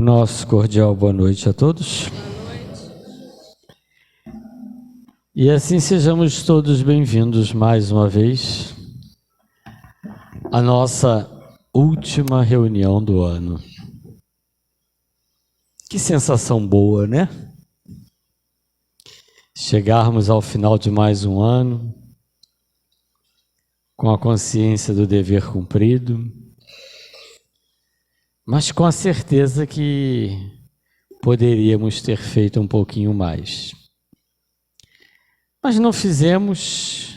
Nosso cordial boa noite a todos. Boa noite. E assim sejamos todos bem-vindos mais uma vez à nossa última reunião do ano. Que sensação boa, né? Chegarmos ao final de mais um ano com a consciência do dever cumprido, mas com a certeza que poderíamos ter feito um pouquinho mais. Mas não fizemos,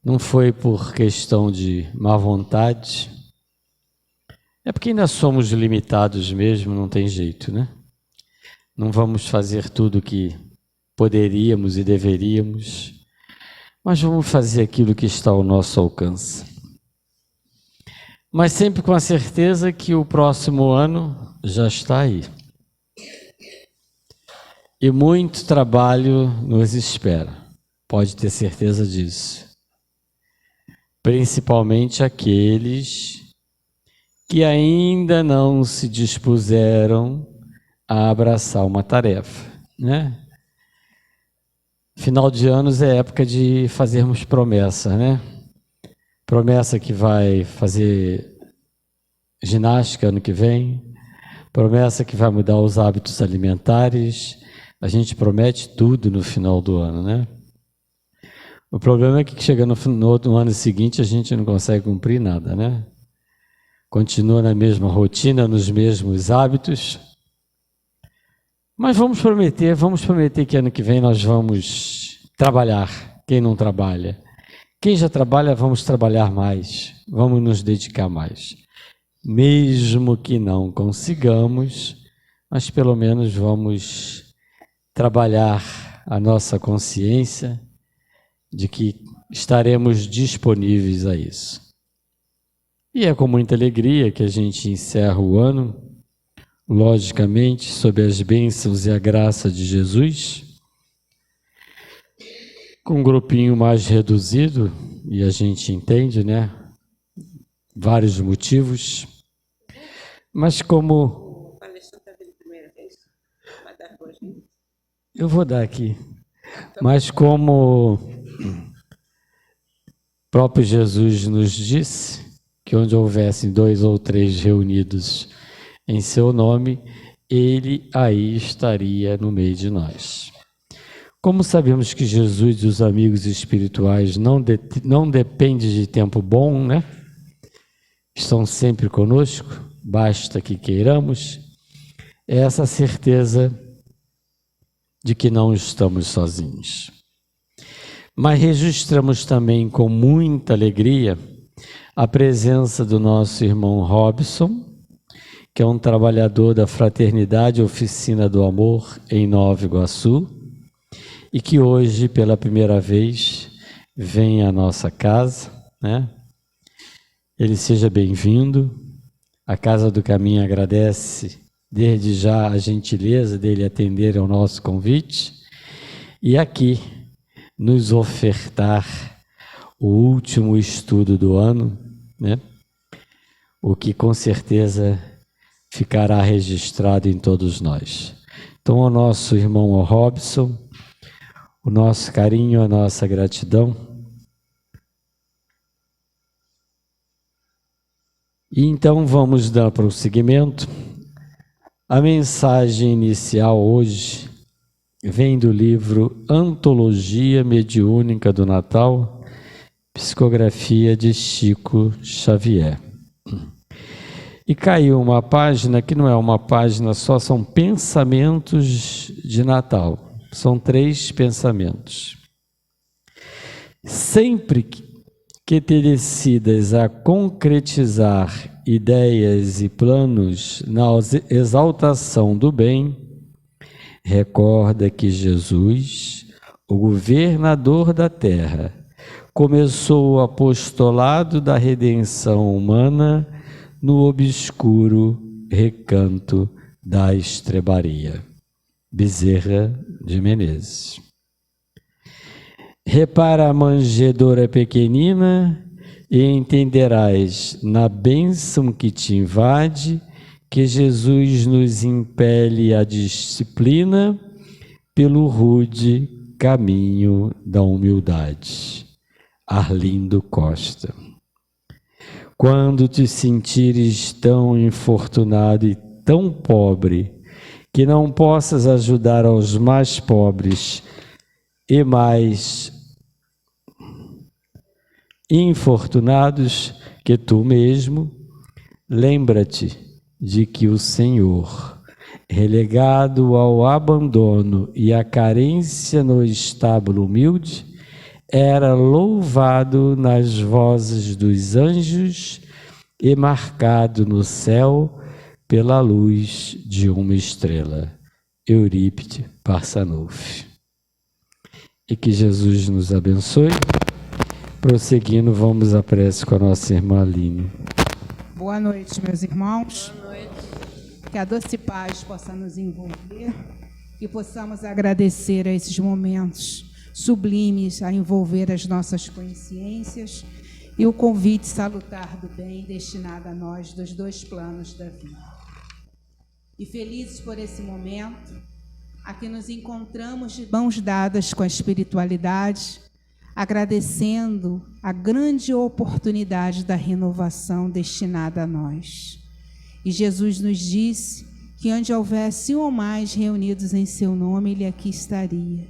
não foi por questão de má vontade, é porque ainda somos limitados mesmo, não tem jeito, né? Não vamos fazer tudo o que poderíamos e deveríamos, mas vamos fazer aquilo que está ao nosso alcance. Mas sempre com a certeza que o próximo ano já está aí. E muito trabalho nos espera, pode ter certeza disso. Principalmente aqueles que ainda não se dispuseram a abraçar uma tarefa, né? Final de anos é época de fazermos promessa, né? Promessa que vai fazer ginástica ano que vem, promessa que vai mudar os hábitos alimentares. A gente promete tudo no final do ano, né? O problema é que chega no ano seguinte a gente não consegue cumprir nada, né? Continua na mesma rotina, nos mesmos hábitos. Mas vamos prometer que ano que vem nós vamos trabalhar, quem não trabalha. Quem já trabalha, vamos trabalhar mais, vamos nos dedicar mais. Mesmo que não consigamos, mas pelo menos vamos trabalhar a nossa consciência de que estaremos disponíveis a isso. E é com muita alegria que a gente encerra o ano, logicamente, sob as bênçãos e a graça de Jesus, com um grupinho mais reduzido, e a gente entende, né? Vários motivos, mas como... O Alexandre está vindo primeira vez? Vai dar boas-vindas? Eu vou dar aqui, mas como o próprio Jesus nos disse, que onde houvessem 2 ou 3 reunidos em seu nome, Ele aí estaria no meio de nós. Como sabemos que Jesus e os amigos espirituais não dependem de tempo bom, né? Estão sempre conosco, basta que queiramos, é essa certeza de que não estamos sozinhos. Mas registramos também com muita alegria a presença do nosso irmão Robson, que é um trabalhador da Fraternidade Oficina do Amor em Nova Iguaçu, e que hoje, pela primeira vez, vem à nossa casa, né? Ele seja bem-vindo. A Casa do Caminho agradece desde já a gentileza dele atender ao nosso convite e aqui nos ofertar o último estudo do ano, né? O que com certeza ficará registrado em todos nós. Então, ao nosso irmão Robson, o nosso carinho, a nossa gratidão. E então vamos dar prosseguimento. A mensagem inicial hoje vem do livro Antologia Mediúnica do Natal, psicografia de Chico Xavier. E caiu uma página que não é uma página só, são pensamentos de Natal. São 3 pensamentos. Sempre que te decidas a concretizar ideias e planos na exaltação do bem, recorda que Jesus, o governador da terra, começou o apostolado da redenção humana no obscuro recanto da estrebaria. Bezerra de Menezes. Repara a manjedoura pequenina e entenderás na bênção que te invade Que Jesus nos impele à disciplina pelo rude caminho da humildade. Arlindo Costa. Quando te sentires tão infortunado e tão pobre, que não possas ajudar aos mais pobres e mais infortunados que tu mesmo, lembra-te de que o Senhor, relegado ao abandono e à carência no estábulo humilde, era louvado nas vozes dos anjos e marcado no céu pela luz de uma estrela. Eurípide Barçanufo. E que Jesus nos abençoe. Prosseguindo, vamos à prece com a nossa irmã Aline. Boa noite, meus irmãos. Boa noite. Que a doce paz possa nos envolver e possamos agradecer a esses momentos sublimes a envolver as nossas consciências e o convite salutar do bem destinado a nós dos dois planos da vida. E felizes por esse momento, a que nos encontramos de mãos dadas com a espiritualidade, agradecendo a grande oportunidade da renovação destinada a nós. E Jesus nos disse que onde houvesse um ou mais reunidos em seu nome, Ele aqui estaria.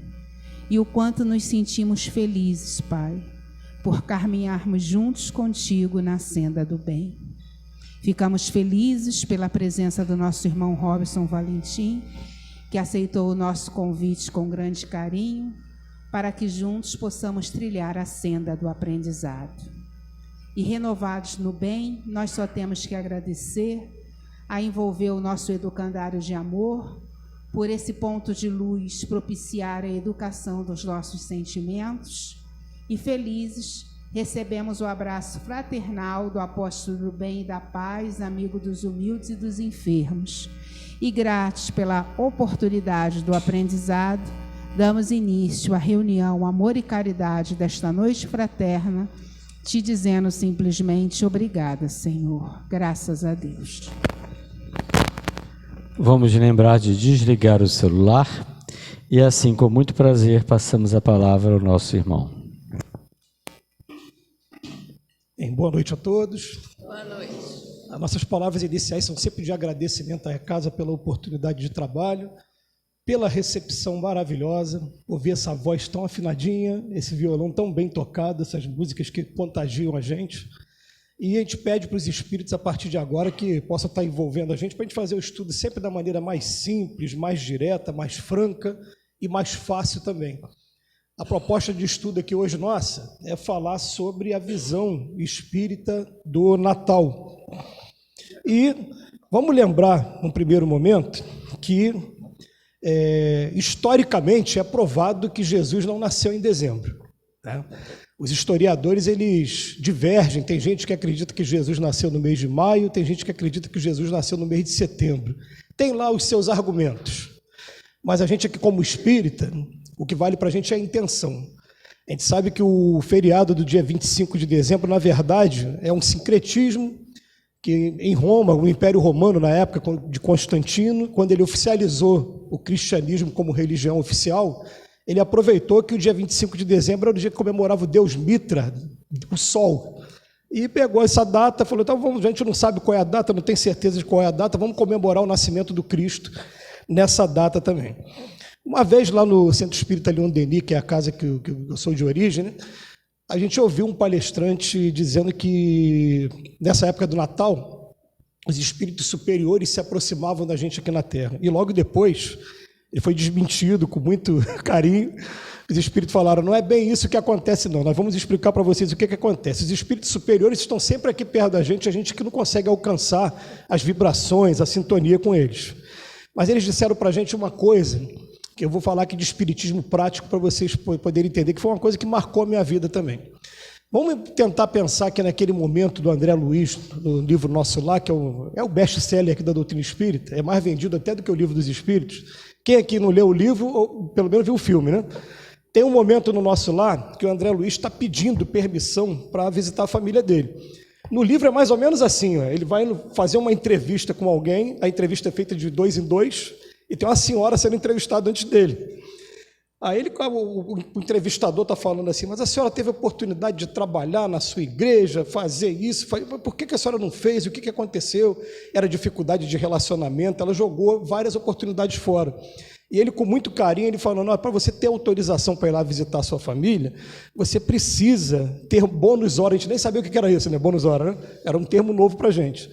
E o quanto nos sentimos felizes, Pai, por caminharmos juntos contigo na senda do bem. Ficamos felizes pela presença do nosso irmão Robson Valentim, que aceitou o nosso convite com grande carinho, para que juntos possamos trilhar a senda do aprendizado. E renovados no bem, nós só temos que agradecer a envolver o nosso educandário de amor, por esse ponto de luz propiciar a educação dos nossos sentimentos, e felizes recebemos o abraço fraternal do apóstolo do bem e da paz, amigo dos humildes e dos enfermos. E gratos pela oportunidade do aprendizado, damos início à reunião Amor e Caridade desta noite fraterna, te dizendo simplesmente obrigada, Senhor. Graças a Deus. Vamos lembrar de desligar o celular e assim, com muito prazer, passamos a palavra ao nosso irmão. Boa noite a todos. Boa noite. As nossas palavras iniciais são sempre de agradecimento à casa pela oportunidade de trabalho, pela recepção maravilhosa, ouvir essa voz tão afinadinha, esse violão tão bem tocado, essas músicas que contagiam a gente. E a gente pede para os espíritos, a partir de agora, que possa estar envolvendo a gente, para a gente fazer o estudo sempre da maneira mais simples, mais direta, mais franca e mais fácil também. A proposta de estudo aqui hoje nossa é falar sobre a visão espírita do Natal. E vamos lembrar, num primeiro momento, que historicamente é provado que Jesus não nasceu em dezembro, né? Os historiadores, eles divergem. Tem gente que acredita que Jesus nasceu no mês de maio, tem gente que acredita que Jesus nasceu no mês de setembro. Tem lá os seus argumentos. Mas a gente aqui, como espírita, o que vale para a gente é a intenção. A gente sabe que o feriado do dia 25 de dezembro, na verdade, é um sincretismo que em Roma, o Império Romano, na época de Constantino, quando ele oficializou o cristianismo como religião oficial, ele aproveitou que o dia 25 de dezembro era o dia que comemorava o deus Mitra, o Sol, e pegou essa data, falou, então a gente não sabe qual é a data, não tem certeza de qual é a data, vamos comemorar o nascimento do Cristo nessa data também. Uma vez lá no Centro Espírita Leon Denis, que é a casa que eu sou de origem, né, a gente ouviu um palestrante dizendo que nessa época do Natal, os espíritos superiores se aproximavam da gente aqui na Terra, e logo depois ele foi desmentido com muito carinho. Os espíritos falaram, não é bem isso que acontece não, nós vamos explicar para vocês o que acontece. Os espíritos superiores estão sempre aqui perto da gente, a gente que não consegue alcançar as vibrações, a sintonia com eles. Mas eles disseram para a gente uma coisa, que eu vou falar aqui de espiritismo prático para vocês poderem entender, que foi uma coisa que marcou a minha vida também. Vamos tentar pensar que naquele momento do André Luiz, no livro nosso lá, que é o best-seller aqui da doutrina espírita, é mais vendido até do que o livro dos espíritos. Quem aqui não leu o livro, ou pelo menos viu o filme, né? Tem um momento no nosso lar que o André Luiz está pedindo permissão para visitar a família dele. No livro é mais ou menos assim, ó, ele vai fazer uma entrevista com alguém, a entrevista é feita de 2 em 2, e tem uma senhora sendo entrevistada antes dele. Aí o entrevistador está falando assim, mas a senhora teve a oportunidade de trabalhar na sua igreja, fazer isso, por que a senhora não fez, o que aconteceu? Era dificuldade de relacionamento, ela jogou várias oportunidades fora. E ele, com muito carinho, ele falou, para você ter autorização para ir lá visitar a sua família, você precisa ter bônus hora. A gente nem sabia o que era isso, né? Bônus hora, né? Era um termo novo para a gente.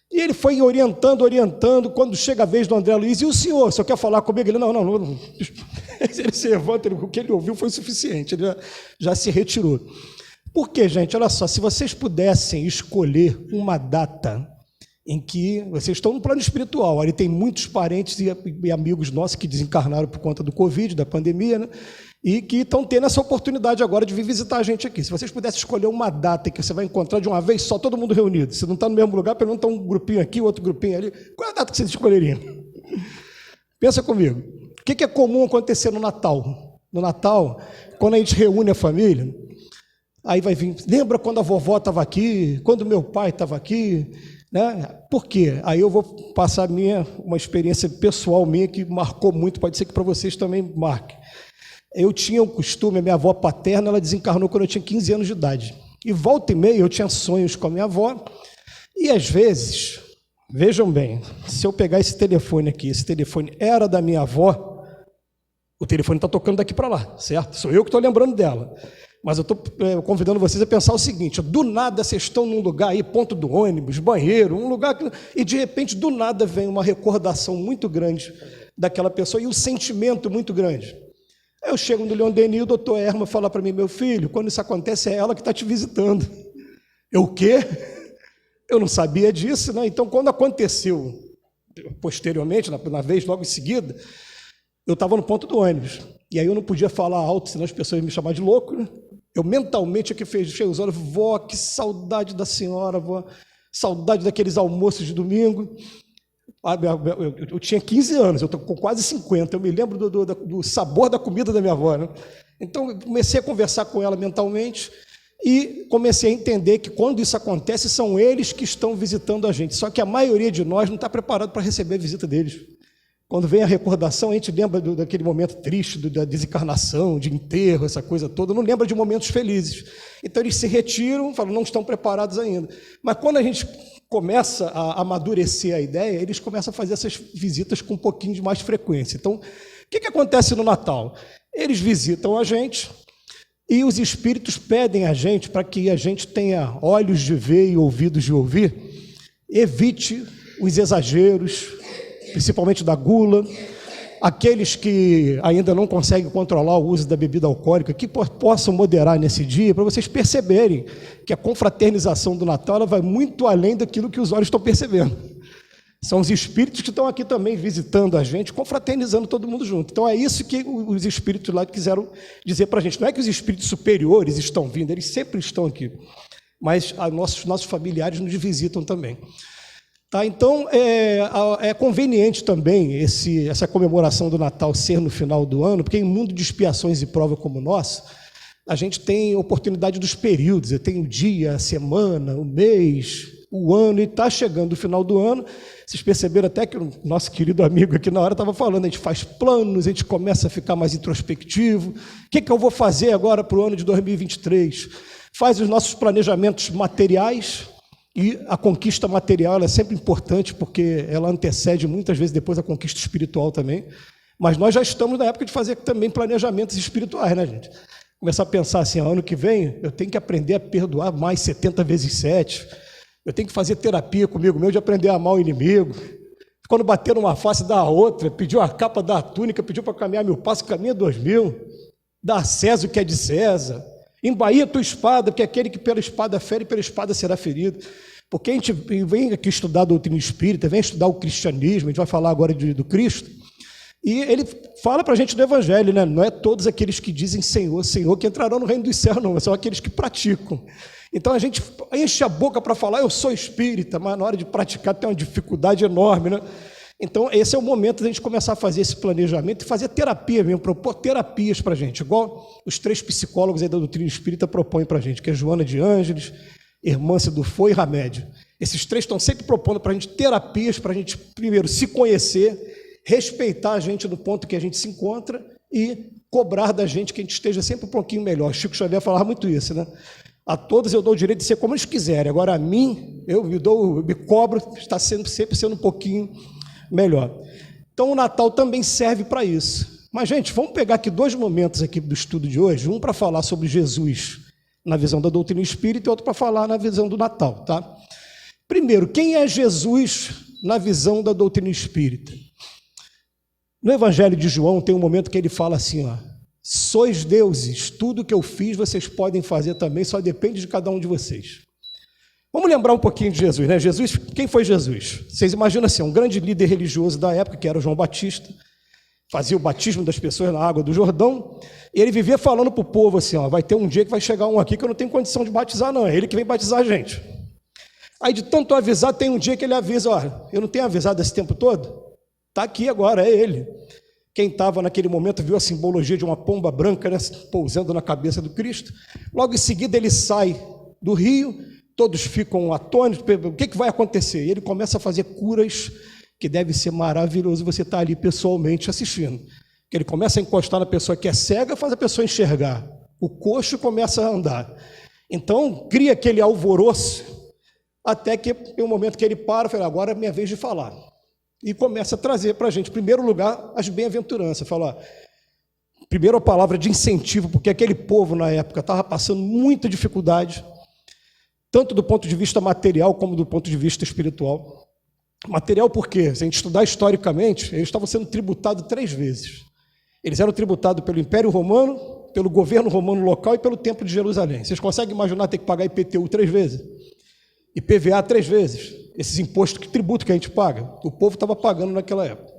E ele foi orientando, quando chega a vez do André Luiz, e o senhor quer falar comigo? Ele, não. Ele se levanta, o que ele ouviu foi suficiente, ele já se retirou. Por quê, gente? Olha só, se vocês pudessem escolher uma data em que vocês estão no plano espiritual, ali tem muitos parentes e amigos nossos que desencarnaram por conta do Covid, da pandemia, né? E que estão tendo essa oportunidade agora de vir visitar a gente aqui. Se vocês pudessem escolher uma data que você vai encontrar de uma vez só, todo mundo reunido, se não está no mesmo lugar, pelo menos está um grupinho aqui, outro grupinho ali, qual é a data que vocês escolheriam? Pensa comigo. O que é comum acontecer no Natal? No Natal, quando a gente reúne a família, aí vai vir, lembra quando a vovó estava aqui, quando meu pai estava aqui, né? Por quê? Aí eu vou passar uma experiência pessoal minha que marcou muito, pode ser que para vocês também marque. Eu tinha um costume, a minha avó paterna, ela desencarnou quando eu tinha 15 anos de idade. E volta e meia eu tinha sonhos com a minha avó, e às vezes, vejam bem, se eu pegar esse telefone aqui, esse telefone era da minha avó, o telefone está tocando daqui para lá, certo? Sou eu que estou lembrando dela. Mas eu estou convidando vocês a pensar o seguinte, do nada vocês estão num lugar aí, ponto do ônibus, banheiro, um lugar que, e de repente do nada vem uma recordação muito grande daquela pessoa e um sentimento muito grande. Aí eu chego no Leon Denis, o doutor Erma fala para mim, meu filho, quando isso acontece é ela que está te visitando. Eu o quê? Eu não sabia disso, né? Então quando aconteceu posteriormente, na vez logo em seguida, eu estava no ponto do ônibus. E aí eu não podia falar alto, senão as pessoas iam me chamar de louco, né? Eu mentalmente aqui fechei os olhos, vó, que saudade da senhora, vó, saudade daqueles almoços de domingo. Eu tinha 15 anos, eu estou com quase 50, eu me lembro do sabor da comida da minha avó, né? Então eu comecei a conversar com ela mentalmente e comecei a entender que quando isso acontece, são eles que estão visitando a gente, só que a maioria de nós não está preparado para receber a visita deles. Quando vem a recordação, a gente lembra daquele momento triste, da desencarnação, de enterro, essa coisa toda, não lembra de momentos felizes. Então eles se retiram, falam, não estão preparados ainda. Mas quando a gente começa a amadurecer a ideia, eles começam a fazer essas visitas com um pouquinho de mais frequência. Então, o que acontece no Natal? Eles visitam a gente e os espíritos pedem a gente, para que a gente tenha olhos de ver e ouvidos de ouvir, evite os exageros, principalmente da gula, aqueles que ainda não conseguem controlar o uso da bebida alcoólica, que possam moderar nesse dia, para vocês perceberem que a confraternização do Natal ela vai muito além daquilo que os olhos estão percebendo. São os espíritos que estão aqui também visitando a gente, confraternizando todo mundo junto. Então é isso que os espíritos lá quiseram dizer para a gente. Não é que os espíritos superiores estão vindo, eles sempre estão aqui, mas nossos familiares nos visitam também. Tá, então, é conveniente também essa comemoração do Natal ser no final do ano, porque em mundo de expiações e prova como o nosso, a gente tem oportunidade dos períodos, tem o dia, a semana, o mês, o ano, e está chegando o final do ano. Vocês perceberam até que o nosso querido amigo aqui na hora estava falando, a gente faz planos, a gente começa a ficar mais introspectivo. O que eu vou fazer agora para o ano de 2023? Faz os nossos planejamentos materiais. E a conquista material ela é sempre importante, porque ela antecede muitas vezes depois a conquista espiritual também. Mas nós já estamos na época de fazer também planejamentos espirituais, né, gente? Começar a pensar assim, ano que vem eu tenho que aprender a perdoar mais 70 vezes 7. Eu tenho que fazer terapia comigo mesmo de aprender a amar o inimigo. Quando bater numa face, dá a outra. Pediu a capa, dá a túnica. Pediu para caminhar 1000 passos, caminha 2000. Dá a César o que é de César. Embaía a tua espada, porque aquele que pela espada fere, pela espada será ferido. Porque a gente vem aqui estudar a doutrina espírita, vem estudar o cristianismo, a gente vai falar agora do Cristo, e ele fala para a gente do Evangelho, né? Não é todos aqueles que dizem Senhor, Senhor, que entrarão no reino dos céus, não, são aqueles que praticam. Então a gente enche a boca para falar, eu sou espírita, mas na hora de praticar tem uma dificuldade enorme, né? Então, esse é o momento da gente começar a fazer esse planejamento e fazer terapia mesmo, propor terapias para a gente, igual os 3 psicólogos aí da doutrina espírita propõem para a gente, que é Joana de Ângeles, Hermâncido e Ramédio. Esses três estão sempre propondo para a gente terapias, para a gente, primeiro, se conhecer, respeitar a gente no ponto que a gente se encontra e cobrar da gente que a gente esteja sempre um pouquinho melhor. Chico Xavier falava muito isso, né? A todos eu dou o direito de ser como eles quiserem. Agora, a mim, eu me cobro, está sempre sendo um pouquinho melhor. Então, o Natal também serve para isso. Mas, gente, vamos pegar aqui 2 momentos aqui do estudo de hoje. Um para falar sobre Jesus na visão da doutrina espírita e outro para falar na visão do Natal, tá? Primeiro, quem é Jesus na visão da doutrina espírita? No Evangelho de João tem um momento que ele fala assim, ó: sois deuses, tudo que eu fiz vocês podem fazer também, só depende de cada um de vocês. Vamos lembrar um pouquinho de Jesus, né? Jesus, quem foi Jesus? Vocês imaginam assim, um grande líder religioso da época, que era o João Batista, fazia o batismo das pessoas na água do Jordão, e ele vivia falando para o povo assim, ó: vai ter um dia que vai chegar um aqui que eu não tenho condição de batizar não, é ele que vem batizar a gente. Aí de tanto avisar, tem um dia que ele avisa: olha, eu não tenho avisado esse tempo todo? Está aqui agora, é ele. Quem estava naquele momento viu a simbologia de uma pomba branca, né, pousando na cabeça do Cristo. Logo em seguida ele sai do rio, todos ficam atônitos, o que vai acontecer? E ele começa a fazer curas, que deve ser maravilhoso você estar ali pessoalmente assistindo. Que ele começa a encostar na pessoa que é cega, faz a pessoa enxergar. O coxo começa a andar. Então cria aquele alvoroço, até que tem um momento que ele para e fala: agora é minha vez de falar. E começa a trazer para a gente, em primeiro lugar, as bem-aventuranças. Fala, primeiro a palavra de incentivo, porque aquele povo na época estava passando muita dificuldade, tanto do ponto de vista material como do ponto de vista espiritual. Material porque, se a gente estudar historicamente, eles estavam sendo tributados 3 vezes. Eles eram tributados pelo Império Romano, pelo governo romano local e pelo Templo de Jerusalém. Vocês conseguem imaginar ter que pagar IPTU 3 vezes? IPVA 3 vezes? Esses impostos, que tributo que a gente paga, o povo estava pagando naquela época.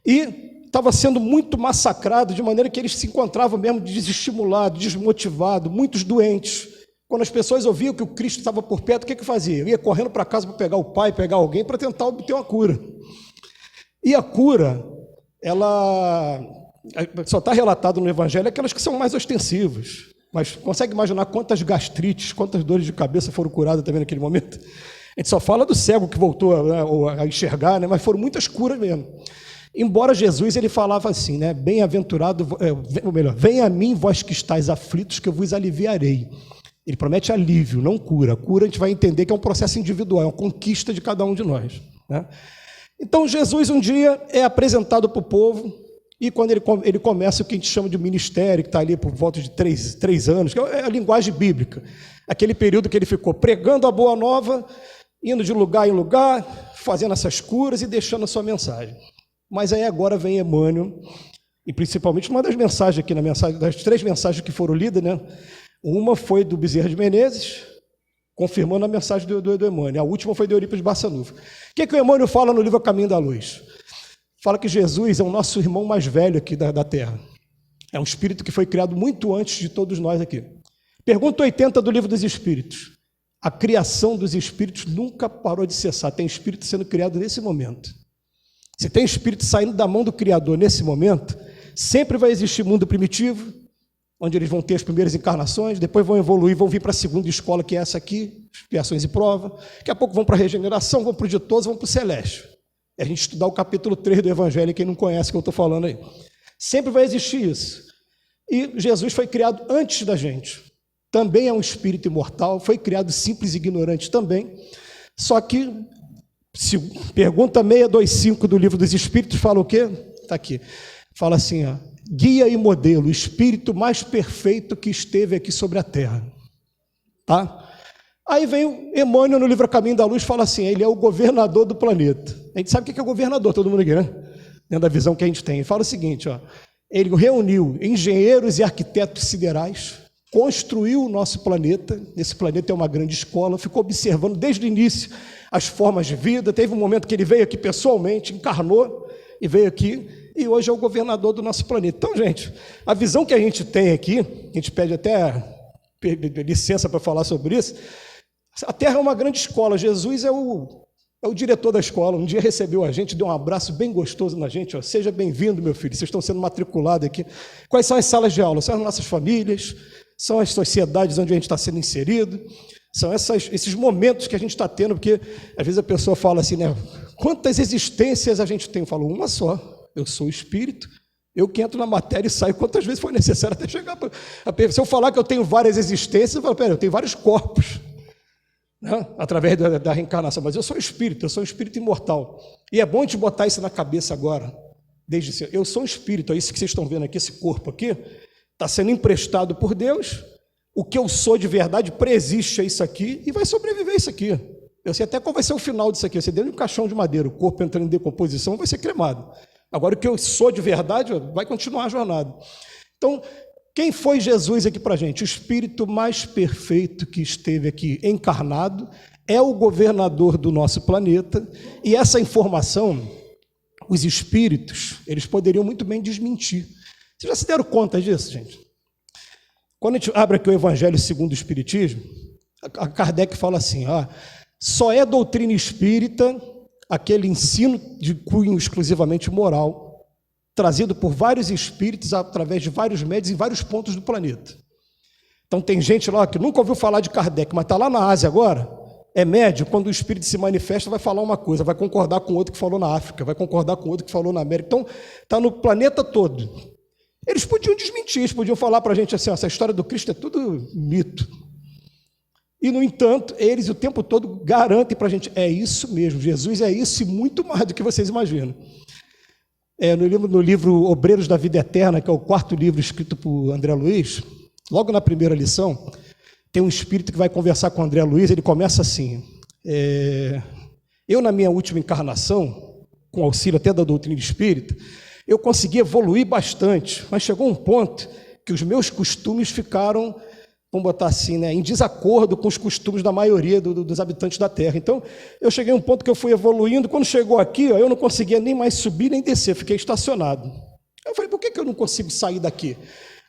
E estava sendo muito massacrado, de maneira que eles se encontravam mesmo desestimulados, desmotivados, muitos doentes. Quando as pessoas ouviam que o Cristo estava por perto, o que fazia? Ia correndo para casa para pegar o pai, pegar alguém, para tentar obter uma cura. E a cura, ela só está relatado no Evangelho aquelas que são mais ostensivas. Mas consegue imaginar quantas gastrites, quantas dores de cabeça foram curadas também naquele momento? A gente só fala do cego que voltou, né, a enxergar, né, mas foram muitas curas mesmo. Embora Jesus ele falava assim, né, bem-aventurado, ou melhor, venha a mim vós que estáis aflitos, que eu vos aliviarei. Ele promete alívio, não cura. A cura a gente vai entender que é um processo individual, é uma conquista de cada um de nós, né? Então Jesus um dia é apresentado para o povo, e quando ele começa o que a gente chama de ministério, que está ali por volta de 3 anos, que é a linguagem bíblica, aquele período que ele ficou pregando a boa nova, indo de lugar em lugar, fazendo essas curas e deixando a sua mensagem. Mas aí agora vem Emmanuel, e principalmente uma das mensagens aqui, das 3 mensagens que foram lidas, né? Uma foi do Bezerra de Menezes, confirmando a mensagem do Emmanuel. A última foi de Eurípides Barçanufo. O que o Emmanuel fala no livro A Caminho da Luz? Fala que Jesus é o nosso irmão mais velho aqui da Terra. É um espírito que foi criado muito antes de todos nós aqui. Pergunta 80 do Livro dos Espíritos. A criação dos espíritos nunca parou de cessar. Tem espírito sendo criado nesse momento. Se tem espírito saindo da mão do Criador nesse momento, sempre vai existir mundo primitivo, onde eles vão ter as primeiras encarnações, depois vão evoluir, vão vir para a segunda escola, que é essa aqui, expiações e prova. Daqui a pouco vão para a regeneração, vão para o ditoso, vão para o celeste. É a gente estudar o capítulo 3 do Evangelho, quem não conhece o que eu estou falando aí. Sempre vai existir isso. E Jesus foi criado antes da gente. Também é um espírito imortal, foi criado simples e ignorante também. Só que, pergunta 625 do Livro dos Espíritos, fala o quê? Está aqui. Fala assim, ó, guia e modelo, o espírito mais perfeito que esteve aqui sobre a Terra. Tá? Aí vem o Emmanuel no livro A Caminho da Luz, fala assim, ele é o governador do planeta. A gente sabe o que é governador, todo mundo aqui, né? Dentro da visão que a gente tem. Ele fala o seguinte, ó, ele reuniu engenheiros e arquitetos siderais, construiu o nosso planeta, esse planeta é uma grande escola, ficou observando desde o início as formas de vida, teve um momento que ele veio aqui pessoalmente, encarnou e veio aqui, e hoje é o governador do nosso planeta. Então, gente, a visão que a gente tem aqui, a gente pede até licença para falar sobre isso, a Terra é uma grande escola, Jesus é o diretor da escola, um dia recebeu a gente, deu um abraço bem gostoso na gente, ó, seja bem-vindo, meu filho, vocês estão sendo matriculados aqui. Quais são as salas de aula? São as nossas famílias, são as sociedades onde a gente está sendo inserido, São esses momentos que a gente está tendo, porque às vezes a pessoa fala assim, né? Quantas existências a gente tem? Eu falo, uma só. Eu sou o espírito, eu que entro na matéria e saio quantas vezes foi necessário até chegar. Se eu falar que eu tenho várias existências, eu falo, pera, eu tenho vários corpos, né? Através da reencarnação, mas eu sou espírito, eu sou um espírito imortal. E é bom te botar isso na cabeça agora, desde cedo. Eu sou um espírito, é isso que vocês estão vendo aqui, esse corpo aqui, está sendo emprestado por Deus. O que eu sou de verdade preexiste a isso aqui e vai sobreviver a isso aqui. Eu sei até qual vai ser o final disso aqui. Eu sei, dentro de um caixão de madeira, o corpo entrando em decomposição vai ser cremado. Agora, o que eu sou de verdade vai continuar a jornada. Então, quem foi Jesus aqui para a gente? O espírito mais perfeito que esteve aqui encarnado, é o governador do nosso planeta, e essa informação, os espíritos, eles poderiam muito bem desmentir. Vocês já se deram conta disso, gente? Quando a gente abre aqui o Evangelho segundo o Espiritismo, a Kardec fala assim, só é doutrina espírita aquele ensino de cunho exclusivamente moral, trazido por vários espíritos através de vários médios em vários pontos do planeta. Então tem gente lá que nunca ouviu falar de Kardec, mas está lá na Ásia agora, é médio, quando o espírito se manifesta vai falar uma coisa, vai concordar com outro que falou na África, vai concordar com outro que falou na América, então está no planeta todo. Eles podiam desmentir, eles podiam falar para a gente assim, essa história do Cristo é tudo mito. E, no entanto, eles o tempo todo garantem para a gente, é isso mesmo, Jesus é isso e muito mais do que vocês imaginam. No livro Obreiros da Vida Eterna, que é o 4º livro escrito por André Luiz, logo na primeira lição, tem um espírito que vai conversar com André Luiz, ele começa assim, eu na minha última encarnação, com auxílio até da doutrina espírita, eu consegui evoluir bastante, mas chegou um ponto que os meus costumes ficaram, vamos botar assim, né, em desacordo com os costumes da maioria dos habitantes da Terra. Então, eu cheguei a um ponto que eu fui evoluindo, quando chegou aqui, eu não conseguia nem mais subir nem descer, fiquei estacionado. Eu falei, por que eu não consigo sair daqui?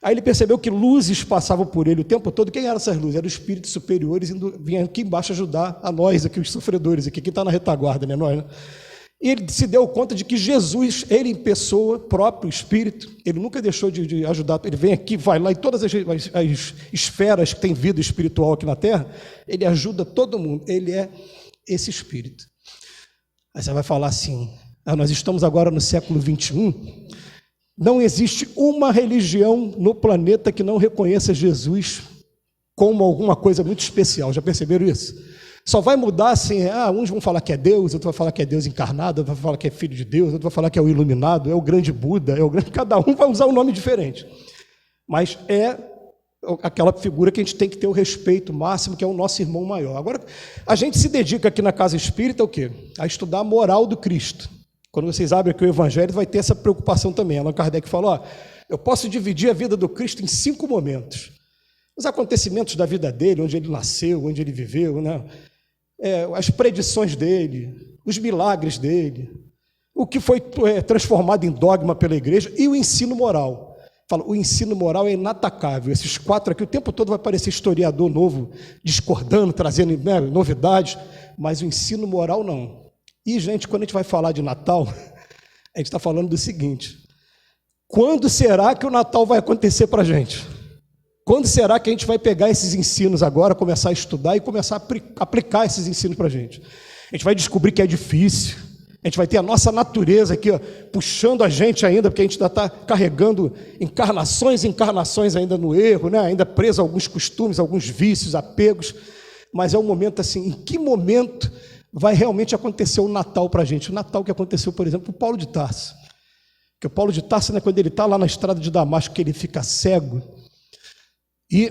Aí ele percebeu que luzes passavam por ele o tempo todo. Quem eram essas luzes? Eram espíritos superiores, vinham aqui embaixo ajudar a nós, aqui, os sofredores, aqui, quem está na retaguarda, né, nós, né? E ele se deu conta de que Jesus, ele em pessoa, próprio Espírito, ele nunca deixou de ajudar. Ele vem aqui, vai lá, em todas as esferas que tem vida espiritual aqui na Terra, ele ajuda todo mundo. Ele é esse Espírito. Aí você vai falar assim, nós estamos agora no século XXI, não existe uma religião no planeta que não reconheça Jesus como alguma coisa muito especial. Já perceberam isso? Só vai mudar assim, uns vão falar que é Deus, outro vai falar que é Deus encarnado, outro vai falar que é filho de Deus, outro vai falar que é o iluminado, é o grande Buda, cada um vai usar um nome diferente. Mas é aquela figura que a gente tem que ter o respeito máximo, que é o nosso irmão maior. Agora, a gente se dedica aqui na Casa Espírita, o quê? A estudar a moral do Cristo. Quando vocês abrem aqui o Evangelho, vai ter essa preocupação também. Allan Kardec falou, eu posso dividir a vida do Cristo em 5 momentos. Os acontecimentos da vida dele, onde ele nasceu, onde ele viveu, né? As predições dele, os milagres dele, o que foi transformado em dogma pela igreja e o ensino moral. Fala, o ensino moral é inatacável. Esses 4 aqui, o tempo todo vai aparecer historiador novo, discordando, trazendo, né, novidades, mas o ensino moral não. E, gente, quando a gente vai falar de Natal, a gente está falando do seguinte, quando será que o Natal vai acontecer para a gente? Quando será que a gente vai pegar esses ensinos agora, começar a estudar e começar a aplicar esses ensinos para a gente? A gente vai descobrir que é difícil, a gente vai ter a nossa natureza aqui, puxando a gente ainda, porque a gente ainda está carregando encarnações ainda no erro, né? Ainda preso a alguns costumes, alguns vícios, apegos, mas é um momento assim, em que momento vai realmente acontecer o Natal para a gente? O Natal que aconteceu, por exemplo, para o Paulo de Tarso. Que o Paulo de Tarso, né, quando ele está lá na estrada de Damasco, que ele fica cego, e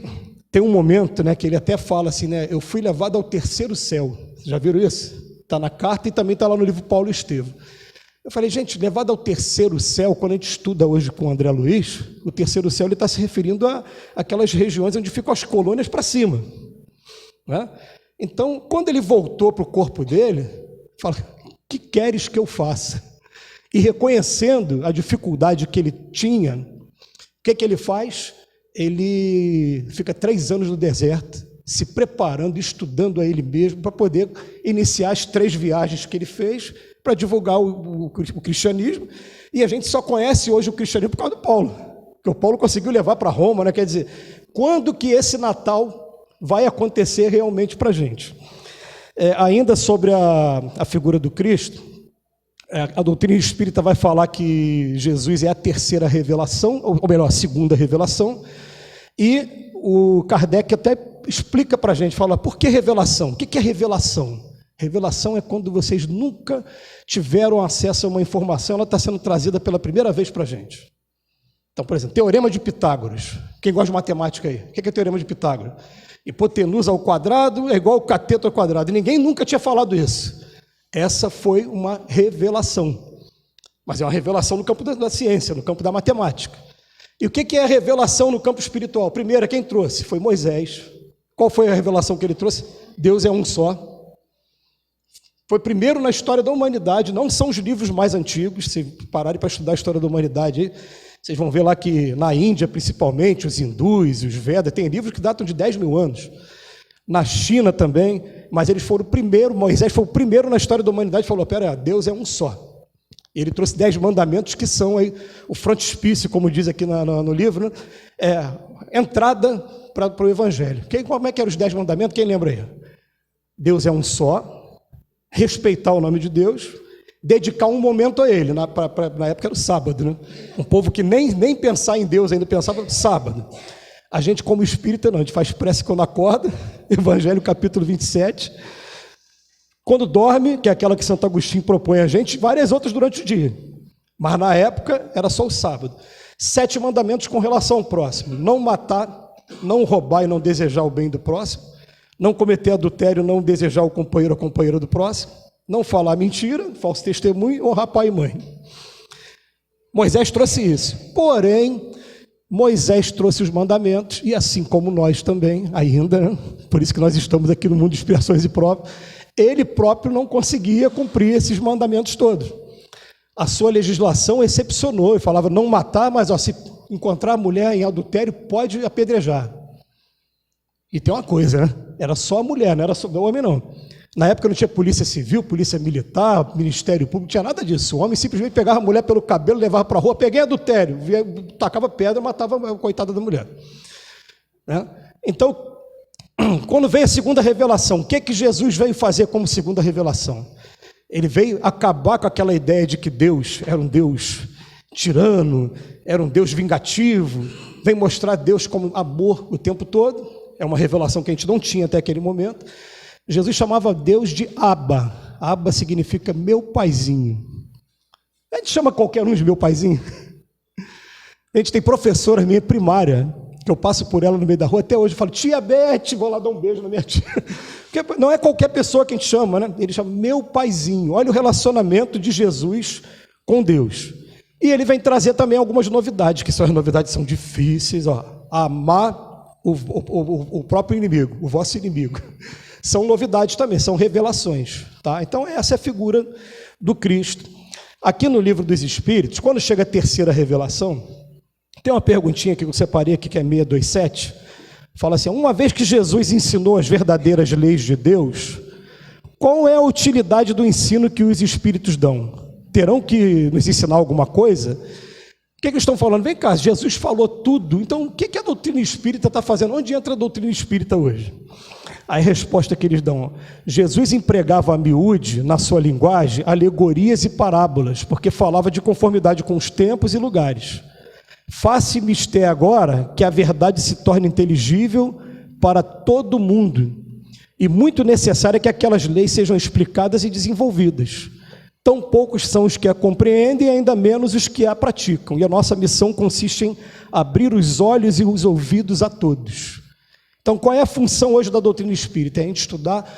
tem um momento, né, que ele até fala assim, né, eu fui levado ao 3º céu. Já viram isso? Está na carta e também está lá no livro Paulo e Estevão. Eu falei, gente, levado ao 3º céu, quando a gente estuda hoje com o André Luiz, o 3º céu ele está se referindo a aquelas regiões onde ficam as colônias para cima, né? Então, quando ele voltou para o corpo dele, fala, o que queres que eu faça? E reconhecendo a dificuldade que ele tinha, o que ele faz? Ele fica 3 anos no deserto, se preparando, estudando a ele mesmo, para poder iniciar as 3 viagens que ele fez para divulgar o cristianismo. E a gente só conhece hoje o cristianismo por causa do Paulo, que o Paulo conseguiu levar para Roma, né? Quer dizer, quando que esse Natal vai acontecer realmente para a gente. Ainda sobre a figura do Cristo, a doutrina espírita vai falar que Jesus é a terceira revelação, ou melhor, a segunda revelação, e o Kardec até explica para a gente, fala, por que revelação? O que é revelação? Revelação é quando vocês nunca tiveram acesso a uma informação, ela está sendo trazida pela primeira vez para a gente. Então, por exemplo, Teorema de Pitágoras. Quem gosta de matemática aí? O que é Teorema de Pitágoras? Hipotenusa ao quadrado é igual ao cateto ao quadrado. E ninguém nunca tinha falado isso. Essa foi uma revelação. Mas é uma revelação no campo da ciência, no campo da matemática. E o que é a revelação no campo espiritual? Primeiro, quem trouxe? Foi Moisés. Qual foi a revelação que ele trouxe? Deus é um só. Foi primeiro na história da humanidade, não são os livros mais antigos. Se pararem para estudar a história da humanidade, vocês vão ver lá que na Índia, principalmente, os hindus, os Vedas, tem livros que datam de 10 mil anos. Na China também, mas eles foram o primeiro, Moisés foi o primeiro na história da humanidade, falou, pera, Deus é um só. Ele trouxe 10 mandamentos que são aí, o frontispício, como diz aqui no livro, né? Entrada para o Evangelho. Como é que eram os 10 mandamentos? Quem lembra aí? Deus é um só, respeitar o nome de Deus, dedicar um momento a Ele, na época era o sábado, né? Um povo que nem pensar em Deus ainda pensava no sábado. A gente, como espírita, não, a gente faz prece quando acorda, Evangelho capítulo 27, quando dorme, que é aquela que Santo Agostinho propõe a gente, várias outras durante o dia, mas na época era só o sábado. 7 mandamentos com relação ao próximo: não matar, não roubar e não desejar o bem do próximo, não cometer adultério, não desejar o companheiro ou a companheira do próximo, não falar mentira, falso testemunho, honrar pai e mãe. Moisés trouxe isso. Porém, Moisés trouxe os mandamentos, e assim como nós também, ainda, né? Por isso que nós estamos aqui no mundo de expiações e provas, ele próprio não conseguia cumprir esses mandamentos todos. A sua legislação excepcionou e falava não matar, mas se encontrar a mulher em adultério, pode apedrejar. E tem uma coisa, né? Era só a mulher, não era só o homem, não. Na época não tinha polícia civil, polícia militar, ministério público, não tinha nada disso. O homem simplesmente pegava a mulher pelo cabelo, levava para a rua, peguei adultério, tacava pedra, matava a coitada da mulher. Né? Então, quando veio a segunda revelação, o que Jesus veio fazer como segunda revelação? Ele veio acabar com aquela ideia de que Deus era um Deus tirano, era um Deus vingativo, veio mostrar Deus como amor o tempo todo. É uma revelação que a gente não tinha até aquele momento. Jesus chamava Deus de Abba. Abba significa meu paizinho. A gente chama qualquer um de meu paizinho. A gente tem professora minha primária, que eu passo por ela no meio da rua, até hoje eu falo, tia Beth, vou lá dar um beijo na minha tia. Porque não é qualquer pessoa que a gente chama, né? Ele chama meu paizinho. Olha o relacionamento de Jesus com Deus. E ele vem trazer também algumas novidades, que são as novidades são difíceis, amar o próprio inimigo, o vosso inimigo. São novidades também, são revelações. Tá? Então, essa é a figura do Cristo. Aqui no Livro dos Espíritos, quando chega a terceira revelação, tem uma perguntinha que eu separei aqui, que é 627, fala assim, uma vez que Jesus ensinou as verdadeiras leis de Deus, qual é a utilidade do ensino que os Espíritos dão? Terão que nos ensinar alguma coisa? O que eles estão falando? Vem cá, Jesus falou tudo, então o que a doutrina espírita está fazendo? Onde entra a doutrina espírita hoje? A resposta que eles dão, Jesus empregava a miúde, na sua linguagem, alegorias e parábolas, porque falava de conformidade com os tempos e lugares. Faça mister agora que a verdade se torne inteligível para todo mundo, e muito necessário é que aquelas leis sejam explicadas e desenvolvidas. Tão poucos são os que a compreendem e ainda menos os que a praticam. E a nossa missão consiste em abrir os olhos e os ouvidos a todos. Então, qual é a função hoje da doutrina espírita? É a gente estudar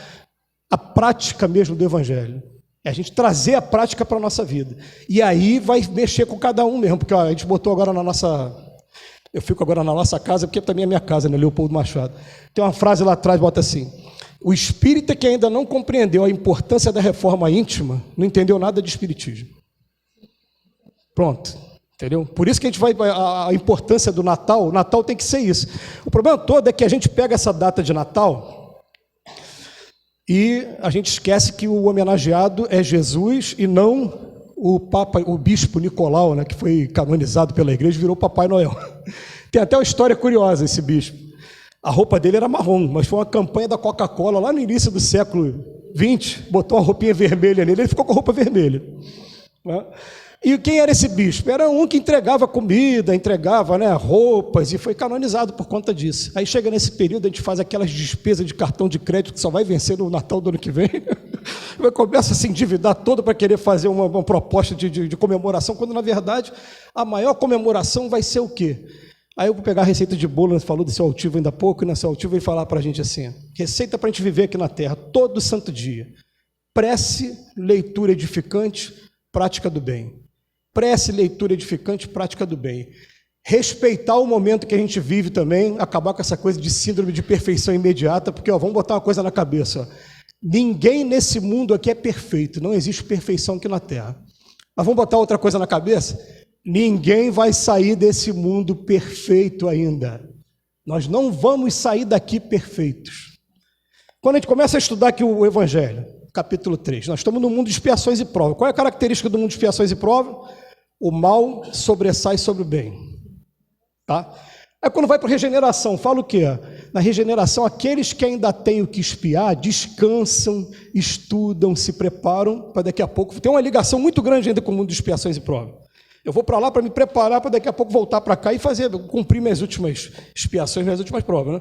a prática mesmo do Evangelho. É a gente trazer a prática para a nossa vida. E aí vai mexer com cada um mesmo, porque a gente botou agora na nossa... Eu fico agora na nossa casa, porque também é minha casa, né? Leopoldo Machado. Tem uma frase lá atrás, bota assim... O espírita que ainda não compreendeu a importância da reforma íntima, não entendeu nada de espiritismo. Pronto, entendeu? Por isso que a gente vai, a importância do Natal, o Natal tem que ser isso. O problema todo é que a gente pega essa data de Natal e a gente esquece que o homenageado é Jesus e não o Papa, o Bispo Nicolau, né, que foi canonizado pela igreja e virou Papai Noel. Tem até uma história curiosa esse bispo. A roupa dele era marrom, mas foi uma campanha da Coca-Cola lá no início do século XX, botou uma roupinha vermelha nele, ele ficou com a roupa vermelha. Né? E quem era esse bispo? Era um que entregava comida, entregava, né, roupas, e foi canonizado por conta disso. Aí chega nesse período, a gente faz aquelas despesas de cartão de crédito que só vai vencer no Natal do ano que vem, começa a se endividar todo para querer fazer uma proposta de comemoração, quando na verdade a maior comemoração vai ser o quê? Aí eu vou pegar a receita de bolo, falou do seu altivo ainda há pouco, e na seu altivo ele falar para a gente assim, receita para a gente viver aqui na terra, todo santo dia, prece, leitura edificante, prática do bem. Prece, leitura edificante, prática do bem. Respeitar o momento que a gente vive também, acabar com essa coisa de síndrome de perfeição imediata, porque vamos botar uma coisa na cabeça, ninguém nesse mundo aqui é perfeito, não existe perfeição aqui na terra. Mas vamos botar outra coisa na cabeça? Ninguém vai sair desse mundo perfeito ainda. Nós não vamos sair daqui perfeitos. Quando a gente começa a estudar aqui o Evangelho, capítulo 3, nós estamos no mundo de expiações e provas. Qual é a característica do mundo de expiações e provas? O mal sobressai sobre o bem. Tá? Aí quando vai para a regeneração, fala o quê? Na regeneração, aqueles que ainda têm o que expiar, descansam, estudam, se preparam, para daqui a pouco... Tem uma ligação muito grande ainda com o mundo de expiações e provas. Eu vou para lá para me preparar, para daqui a pouco voltar para cá e cumprir minhas últimas expiações, minhas últimas provas. Né?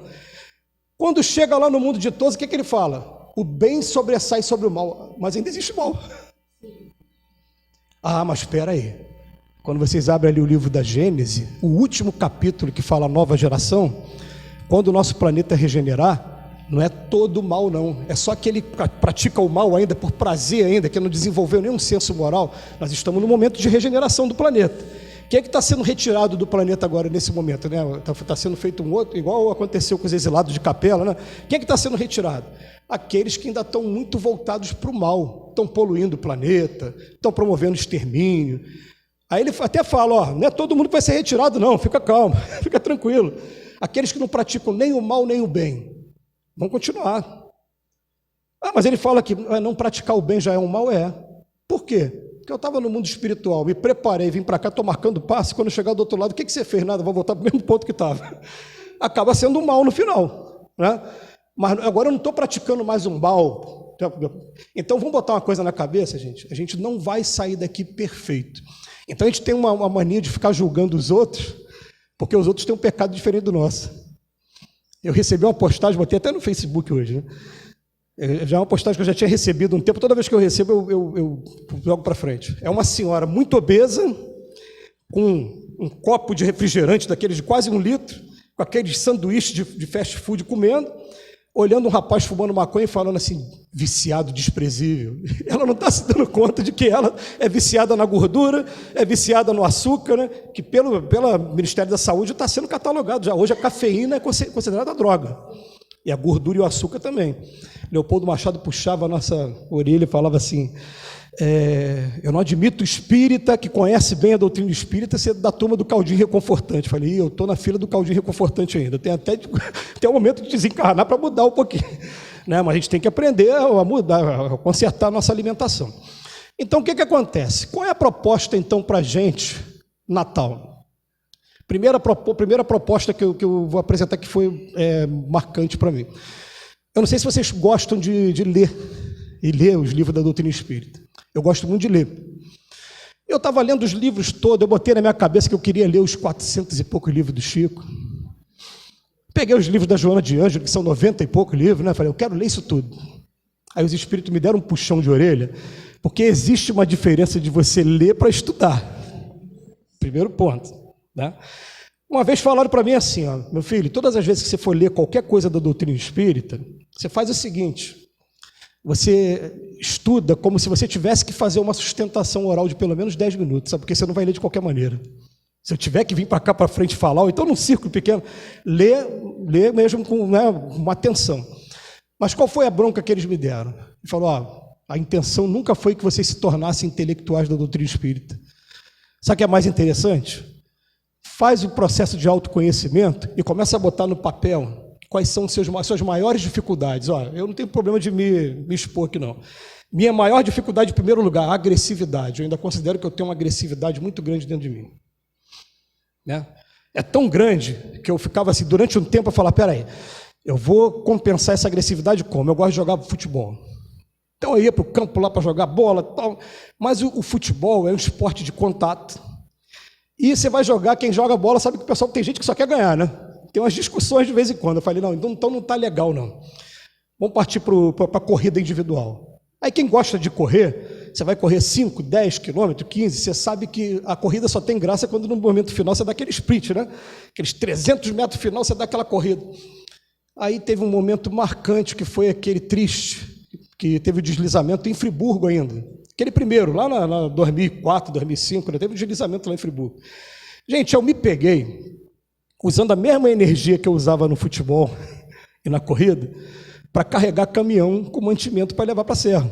Quando chega lá no mundo ditoso, o que ele fala? O bem sobressai sobre o mal, mas ainda existe mal. Ah, mas espera aí. Quando vocês abrem ali o livro da Gênesis, o último capítulo que fala nova geração, quando o nosso planeta regenerar, não é todo mal não, é só aquele que pratica o mal ainda, por prazer ainda, que não desenvolveu nenhum senso moral. Nós estamos no momento de regeneração do planeta. Quem é que está sendo retirado do planeta agora, nesse momento? Né? Está sendo feito um outro, igual aconteceu com os exilados de Capela. Né? Quem é que está sendo retirado? Aqueles que ainda estão muito voltados para o mal, estão poluindo o planeta, estão promovendo extermínio. Aí ele até fala, não é todo mundo que vai ser retirado não, fica calmo, fica tranquilo. Aqueles que não praticam nem o mal nem o bem, vão continuar. Ah, mas ele fala que não praticar o bem já é um mal? É. Por quê? Porque eu estava no mundo espiritual, me preparei, vim para cá, estou marcando passe, quando eu chegar do outro lado, o que você fez? Nada, vou voltar para o mesmo ponto que estava. Acaba sendo um mal no final. Né? Mas agora eu não estou praticando mais um mal. Então vamos botar uma coisa na cabeça, gente. A gente não vai sair daqui perfeito. Então a gente tem uma mania de ficar julgando os outros, porque os outros têm um pecado diferente do nosso. Eu recebi uma postagem, botei até no Facebook hoje, né? Já é uma postagem que eu já tinha recebido um tempo, toda vez que eu recebo, eu jogo para frente. É uma senhora muito obesa, com um copo de refrigerante, daqueles de quase 1 litro, com aqueles sanduíches de fast food comendo, olhando um rapaz fumando maconha e falando assim, viciado, desprezível. Ela não está se dando conta de que ela é viciada na gordura, é viciada no açúcar, né? Que pelo Ministério da Saúde está sendo catalogado já. Hoje a cafeína é considerada droga. E a gordura e o açúcar também. Leopoldo Machado puxava a nossa orelha e falava assim, eu não admito espírita que conhece bem a doutrina espírita ser da turma do caldinho reconfortante. Falei, eu estou na fila do caldinho reconfortante ainda, tem até o momento de desencarnar para mudar um pouquinho, né? Mas a gente tem que aprender a mudar, a consertar a nossa alimentação. Então o que acontece? Qual é a proposta então para a gente, Natal? Primeira proposta que eu vou apresentar que foi marcante para mim. Eu não sei se vocês gostam de ler, e ler os livros da doutrina espírita. Eu gosto muito de ler. Eu estava lendo os livros todos, eu botei na minha cabeça que eu queria ler os 400 e poucos livros do Chico. Peguei os livros da Joana de Ângelo, que são 90 e poucos livros, né? Falei, eu quero ler isso tudo. Aí os espíritos me deram um puxão de orelha, porque existe uma diferença de você ler para estudar. Primeiro ponto, né? Uma vez falaram para mim assim, meu filho, todas as vezes que você for ler qualquer coisa da doutrina espírita, você faz o seguinte, você estuda como se você tivesse que fazer uma sustentação oral de pelo menos 10 minutos, sabe? Porque você não vai ler de qualquer maneira. Se eu tiver que vir para cá para frente falar, ou então num círculo pequeno, lê mesmo com uma atenção. Mas qual foi a bronca que eles me deram? Ele falou, a intenção nunca foi que vocês se tornassem intelectuais da doutrina espírita. Sabe o que é mais interessante? Faz o processo de autoconhecimento e começa a botar no papel quais são as suas maiores dificuldades. Eu não tenho problema de me expor aqui, não. Minha maior dificuldade, em primeiro lugar, a agressividade. Eu ainda considero que eu tenho uma agressividade muito grande dentro de mim. Né? é tão grande que eu ficava assim, durante um tempo, eu falava, peraí, eu vou compensar essa agressividade como? Eu gosto de jogar futebol. Então eu ia para o campo lá para jogar bola e tal, mas o futebol é um esporte de contato. E você vai jogar, quem joga bola sabe que o pessoal tem gente que só quer ganhar, né? Tem umas discussões de vez em quando. Eu falei, não, então não está legal, não. Vamos partir para a corrida individual. Aí quem gosta de correr, você vai correr 5, 10 quilômetros, 15, você sabe que a corrida só tem graça quando no momento final você dá aquele sprint, né? Aqueles 300 metros final você dá aquela corrida. Aí teve um momento marcante que foi aquele triste, que teve o deslizamento em Friburgo ainda. Aquele primeiro, lá na 2004, 2005, né? Teve um deslizamento lá em Friburgo. Gente, eu me peguei usando a mesma energia que eu usava no futebol e na corrida, para carregar caminhão com mantimento para levar para a serra.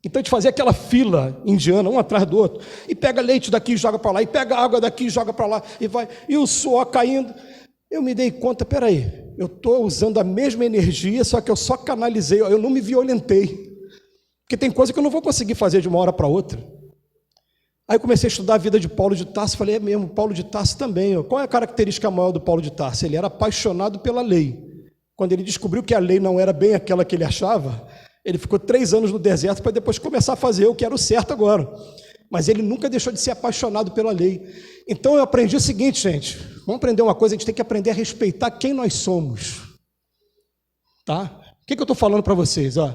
Então a gente fazia aquela fila indiana, um atrás do outro, e pega leite daqui e joga para lá, e pega água daqui e joga para lá, e vai, e o suor caindo. Eu me dei conta, peraí, eu estou usando a mesma energia, só que eu só canalizei, eu não me violentei. Porque tem coisa que eu não vou conseguir fazer de uma hora para outra. Aí eu comecei a estudar a vida de Paulo de Tarso, falei, é mesmo, Paulo de Tarso também. Qual é a característica maior do Paulo de Tarso? Ele era apaixonado pela lei. Quando ele descobriu que a lei não era bem aquela que ele achava, ele ficou 3 anos no deserto para depois começar a fazer o que era o certo agora. Mas ele nunca deixou de ser apaixonado pela lei. Então eu aprendi o seguinte, gente, vamos aprender uma coisa, a gente tem que aprender a respeitar quem nós somos. Tá? O que eu estou falando para vocês? Ó,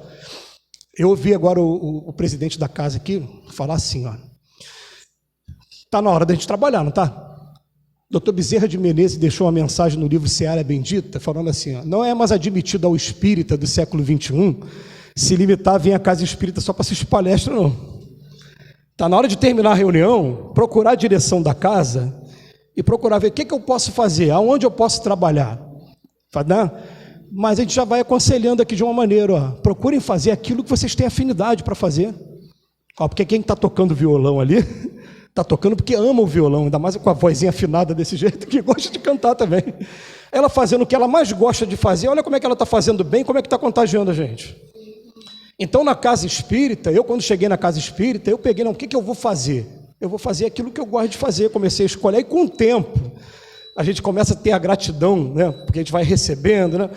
eu ouvi agora o presidente da casa aqui falar assim, ó, está na hora da gente trabalhar, não está? Dr. Bezerra de Menezes deixou uma mensagem no livro Seara Bendita, falando assim, ó, não é mais admitido ao espírita do século XXI se limitar a vir à casa espírita só para assistir palestra, não. Está na hora de terminar a reunião, procurar a direção da casa e procurar ver o que eu posso fazer, aonde eu posso trabalhar. Mas a gente já vai aconselhando aqui de uma maneira, ó, procurem fazer aquilo que vocês têm afinidade para fazer. Ó, porque quem está tocando violão ali... Está tocando porque ama o violão, ainda mais com a vozinha afinada desse jeito, que gosta de cantar também. Ela fazendo o que ela mais gosta de fazer, olha como é que ela está fazendo bem, como é que está contagiando a gente. Então, na casa espírita, quando cheguei na casa espírita, eu peguei, não, o que eu vou fazer? Eu vou fazer aquilo que eu gosto de fazer, comecei a escolher, e com o tempo, a gente começa a ter a gratidão, né? Porque a gente vai recebendo, né?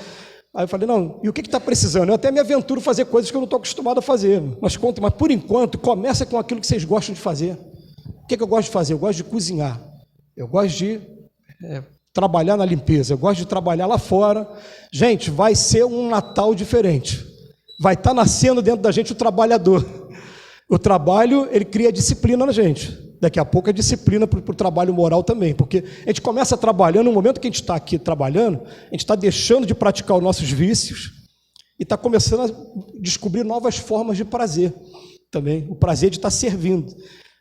Aí eu falei, não, e o que está precisando? Eu até me aventuro a fazer coisas que eu não estou acostumado a fazer, mas por enquanto, começa com aquilo que vocês gostam de fazer. O que eu gosto de fazer? Eu gosto de cozinhar, eu gosto de trabalhar na limpeza, eu gosto de trabalhar lá fora. Gente, vai ser um Natal diferente, vai estar nascendo dentro da gente o trabalhador. O trabalho, ele cria disciplina na gente, daqui a pouco é disciplina para o trabalho moral também, porque a gente começa trabalhando, no momento que a gente está aqui trabalhando, a gente está deixando de praticar os nossos vícios e está começando a descobrir novas formas de prazer também, o prazer de estar servindo.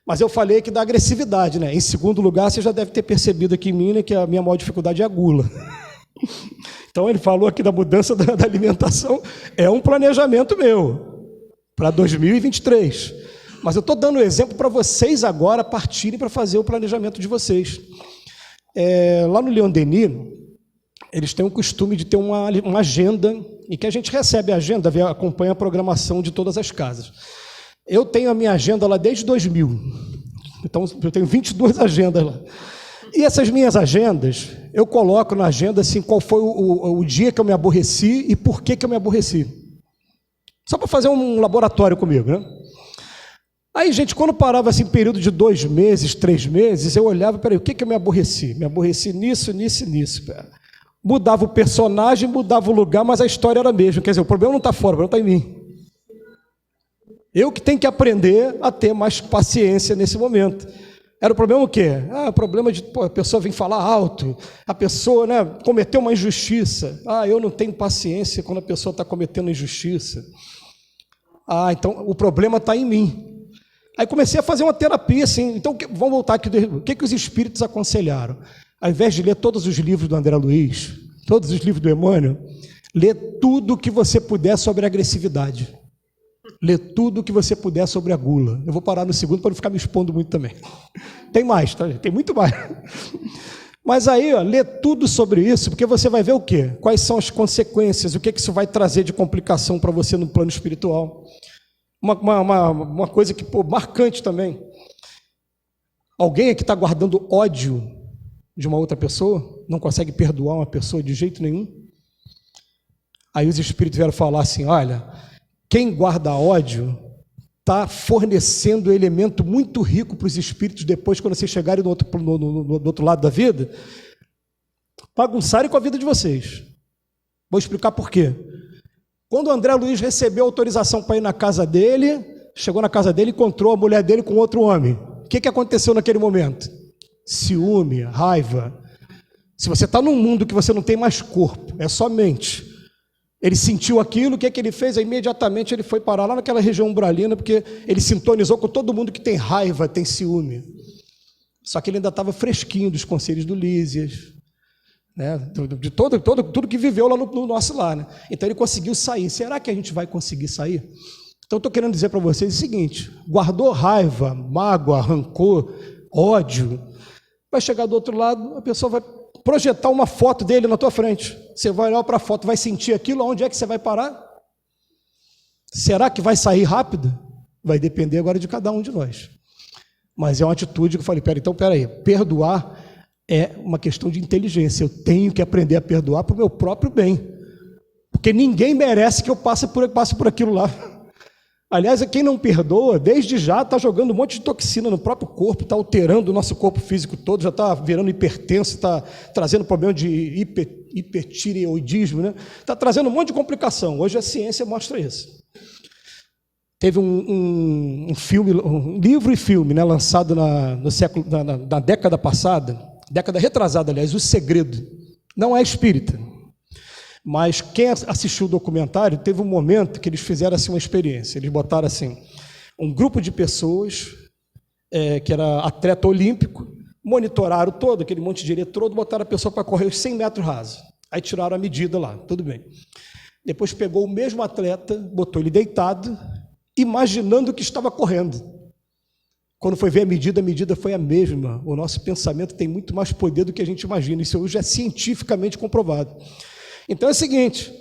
Mas eu falei que da agressividade, né? Em segundo lugar, você já deve ter percebido aqui em mim, né, que a minha maior dificuldade é a gula. Então ele falou aqui da mudança da alimentação, é um planejamento meu para 2023. Mas eu estou dando um exemplo para vocês agora partirem para fazer o planejamento de vocês. Lá no Leon Denis, eles têm o costume de ter uma agenda, em que a gente recebe a agenda, acompanha a programação de todas as casas. Eu tenho a minha agenda lá desde 2000, então eu tenho 22 agendas lá. E essas minhas agendas, eu coloco na agenda assim, qual foi o dia que eu me aborreci e por que eu me aborreci. Só para fazer um laboratório comigo, né? Aí, gente, quando parava assim, período de 2 meses, 3 meses, eu olhava, peraí, o que eu me aborreci? Me aborreci nisso, nisso e nisso. Mudava o personagem, mudava o lugar, mas a história era a mesma. Quer dizer, o problema não está fora, o problema está em mim. Eu que tenho que aprender a ter mais paciência nesse momento. Era o problema o quê? O problema de a pessoa vir falar alto, a pessoa, né, cometeu uma injustiça. Eu não tenho paciência quando a pessoa está cometendo injustiça. Então o problema está em mim. Aí comecei a fazer uma terapia, assim. Então vamos voltar aqui. O que os espíritos aconselharam? Ao invés de ler todos os livros do André Luiz, todos os livros do Emmanuel, lê tudo o que você puder sobre agressividade. Lê tudo o que você puder sobre a gula. Eu vou parar no segundo para não ficar me expondo muito também. Tem mais, tá? Tem muito mais. Mas aí, lê tudo sobre isso, porque você vai ver o quê? Quais são as consequências, o que isso vai trazer de complicação para você no plano espiritual. Uma coisa que, marcante também. Alguém aqui está guardando ódio de uma outra pessoa, não consegue perdoar uma pessoa de jeito nenhum. Aí os espíritos vieram falar assim, olha, quem guarda ódio está fornecendo um elemento muito rico para os espíritos depois, quando vocês chegarem do outro lado da vida, bagunçarem com a vida de vocês. Vou explicar por quê. Quando o André Luiz recebeu autorização para ir na casa dele, chegou na casa dele e encontrou a mulher dele com outro homem. O que aconteceu naquele momento? Ciúme, raiva. Se você está num mundo que você não tem mais corpo, é só mente. Ele sentiu aquilo, o que ele fez? Aí, imediatamente ele foi parar lá naquela região umbralina, porque ele sintonizou com todo mundo que tem raiva, tem ciúme. Só que ele ainda estava fresquinho dos conselhos do Lísias, né? De tudo que viveu lá no nosso lar, né? Então ele conseguiu sair. Será que a gente vai conseguir sair? Então estou querendo dizer para vocês o seguinte: guardou raiva, mágoa, rancor, ódio, vai chegar do outro lado, a pessoa vai projetar uma foto dele na tua frente. Você vai olhar para a foto, vai sentir aquilo, onde é que você vai parar? Será que vai sair rápido? Vai depender agora de cada um de nós. Mas é uma atitude que eu falei, peraí, perdoar é uma questão de inteligência. Eu tenho que aprender a perdoar para o meu próprio bem. Porque ninguém merece que eu passe por aquilo lá. Aliás, quem não perdoa, desde já está jogando um monte de toxina no próprio corpo, está alterando o nosso corpo físico todo, já está virando hipertenso, está trazendo problema de hipertireoidismo, né? Está trazendo um monte de complicação. Hoje a ciência mostra isso. Teve um filme, um livro e filme, né, lançado na década passada, década retrasada, aliás, O Segredo. Não é espírita. Mas quem assistiu o documentário, teve um momento que eles fizeram assim uma experiência. Eles botaram assim, um grupo de pessoas, que era atleta olímpico, monitoraram todo, aquele monte de eletrodo, botaram a pessoa para correr os 100 metros rasos. Aí tiraram a medida lá, tudo bem. Depois pegou o mesmo atleta, botou ele deitado, imaginando que estava correndo. Quando foi ver a medida foi a mesma. O nosso pensamento tem muito mais poder do que a gente imagina. Isso hoje é cientificamente comprovado. Então é o seguinte,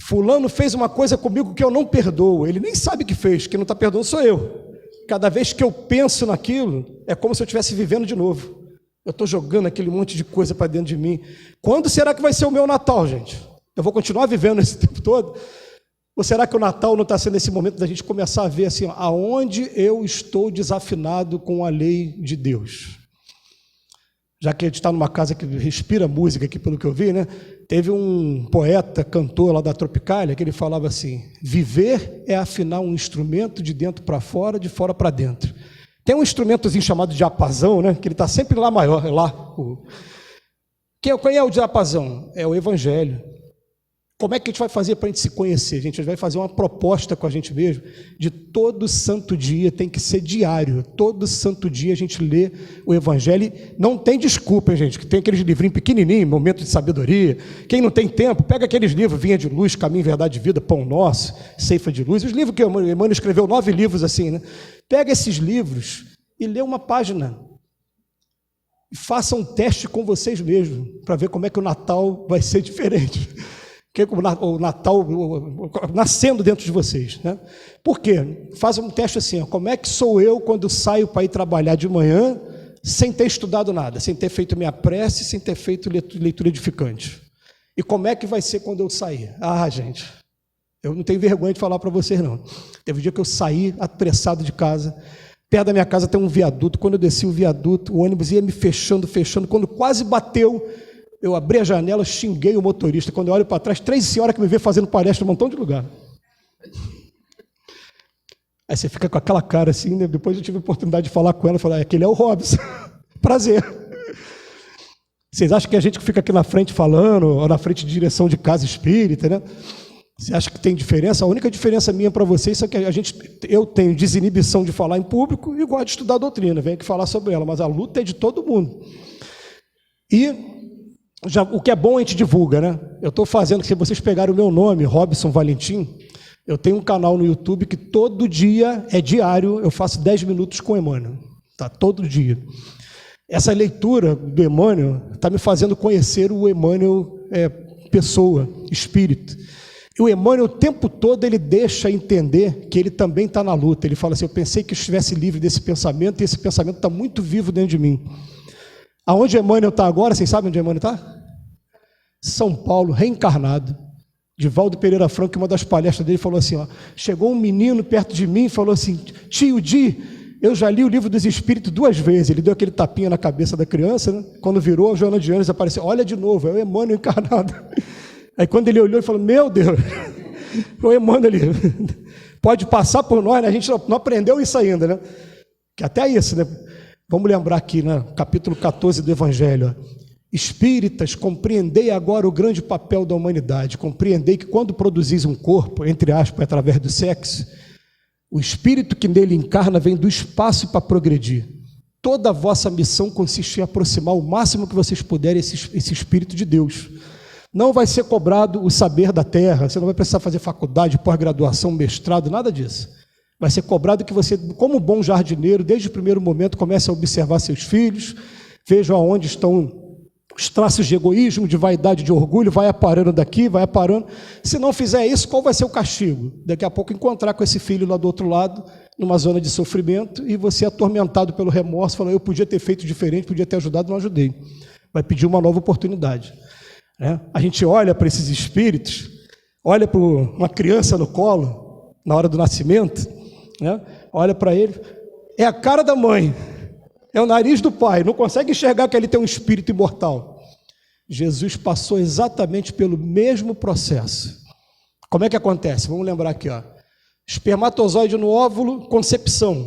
fulano fez uma coisa comigo que eu não perdoo, ele nem sabe o que fez, quem não está perdoando sou eu. Cada vez que eu penso naquilo, é como se eu estivesse vivendo de novo. Eu estou jogando aquele monte de coisa para dentro de mim. Quando será que vai ser o meu Natal, gente? Eu vou continuar vivendo esse tempo todo? Ou será que o Natal não está sendo esse momento da gente começar a ver assim, aonde eu estou desafinado com a lei de Deus? Já que a gente está numa casa que respira música aqui, pelo que eu vi, né? Teve um poeta, cantor lá da Tropicália, que ele falava assim, viver é afinar um instrumento de dentro para fora, de fora para dentro. Tem um instrumentozinho chamado diapasão, né? Que ele está sempre lá maior, Quem é o diapasão? É o Evangelho. Como é que a gente vai fazer para a gente se conhecer? A gente vai fazer uma proposta com a gente mesmo, de todo santo dia, tem que ser diário, todo santo dia a gente lê o Evangelho, não tem desculpa, hein, gente, que tem aqueles livrinhos pequenininhos, Momento de Sabedoria, quem não tem tempo, pega aqueles livros, Vinha de Luz, Caminho, Verdade e Vida, Pão Nosso, Ceifa de Luz, os livros que o Emmanuel escreveu, 9 livros assim, né? Pega esses livros e lê uma página, e faça um teste com vocês mesmos, para ver como é que o Natal vai ser diferente. O Natal nascendo dentro de vocês, né? Por quê? Faz um teste assim, como é que sou eu quando saio para ir trabalhar de manhã sem ter estudado nada, sem ter feito minha prece, sem ter feito leitura edificante? E como é que vai ser quando eu sair? Gente, eu não tenho vergonha de falar para vocês não. Teve um dia que eu saí apressado de casa, perto da minha casa tem um viaduto, quando eu desci o viaduto, o ônibus ia me fechando, quando quase bateu, eu abri a janela, xinguei o motorista. Quando eu olho para trás, 3 senhoras que me vê fazendo palestra em um montão de lugar. Aí você fica com aquela cara assim, né? Depois eu tive a oportunidade de falar com ela, falar, aquele é o Robson. Prazer. Vocês acham que a gente que fica aqui na frente falando, ou na frente de direção de casa espírita, né? Você acha que tem diferença? A única diferença minha para vocês é que eu tenho desinibição de falar em público e gosto de estudar a doutrina, venho aqui falar sobre ela, mas a luta é de todo mundo. E o que é bom a gente divulga, né? Eu estou fazendo, se vocês pegarem o meu nome, Robson Valentim, eu tenho um canal no YouTube que todo dia, é diário, eu faço 10 minutos com o Emmanuel, tá? Todo dia. Essa leitura do Emmanuel está me fazendo conhecer o Emmanuel pessoa, espírito. E o Emmanuel, o tempo todo, ele deixa entender que ele também está na luta. Ele fala assim, eu pensei que eu estivesse livre desse pensamento, e esse pensamento está muito vivo dentro de mim. Aonde Emmanuel está agora, vocês sabem onde Emmanuel está? São Paulo, reencarnado. Divaldo Pereira Franco, em uma das palestras dele, falou assim, ó, chegou um menino perto de mim e falou assim, tio Di, eu já li o Livro dos Espíritos 2 vezes. Ele deu aquele tapinha na cabeça da criança, né? Quando virou, a Joana de Ângeles apareceu, olha de novo, é o Emmanuel encarnado. Aí quando ele olhou, ele falou, meu Deus, o Emmanuel ali, pode passar por nós, né? A gente não aprendeu isso ainda, né? Que até isso, né? Vamos lembrar aqui, né? Capítulo 14 do Evangelho, ó. Espíritas, compreendei agora o grande papel da humanidade, compreendei que quando produzis um corpo, entre aspas, através do sexo, o espírito que nele encarna vem do espaço para progredir. Toda a vossa missão consiste em aproximar o máximo que vocês puderem esse espírito de Deus. Não vai ser cobrado o saber da terra, você não vai precisar fazer faculdade, pós-graduação, mestrado, nada disso. Vai ser cobrado que você, como bom jardineiro, desde o primeiro momento, comece a observar seus filhos, veja aonde estão os traços de egoísmo, de vaidade, de orgulho, vai aparando daqui, vai aparando. Se não fizer isso, qual vai ser o castigo? Daqui a pouco encontrar com esse filho lá do outro lado, numa zona de sofrimento, e você atormentado pelo remorso, falando, eu podia ter feito diferente, podia ter ajudado, não ajudei. Vai pedir uma nova oportunidade. A gente olha para esses espíritos, olha para uma criança no colo, na hora do nascimento, olha para ele, é a cara da mãe, é o nariz do pai, não consegue enxergar que ele tem um espírito imortal. Jesus passou exatamente pelo mesmo processo. Como é que acontece? Vamos lembrar aqui, ó. Espermatozoide no óvulo, concepção.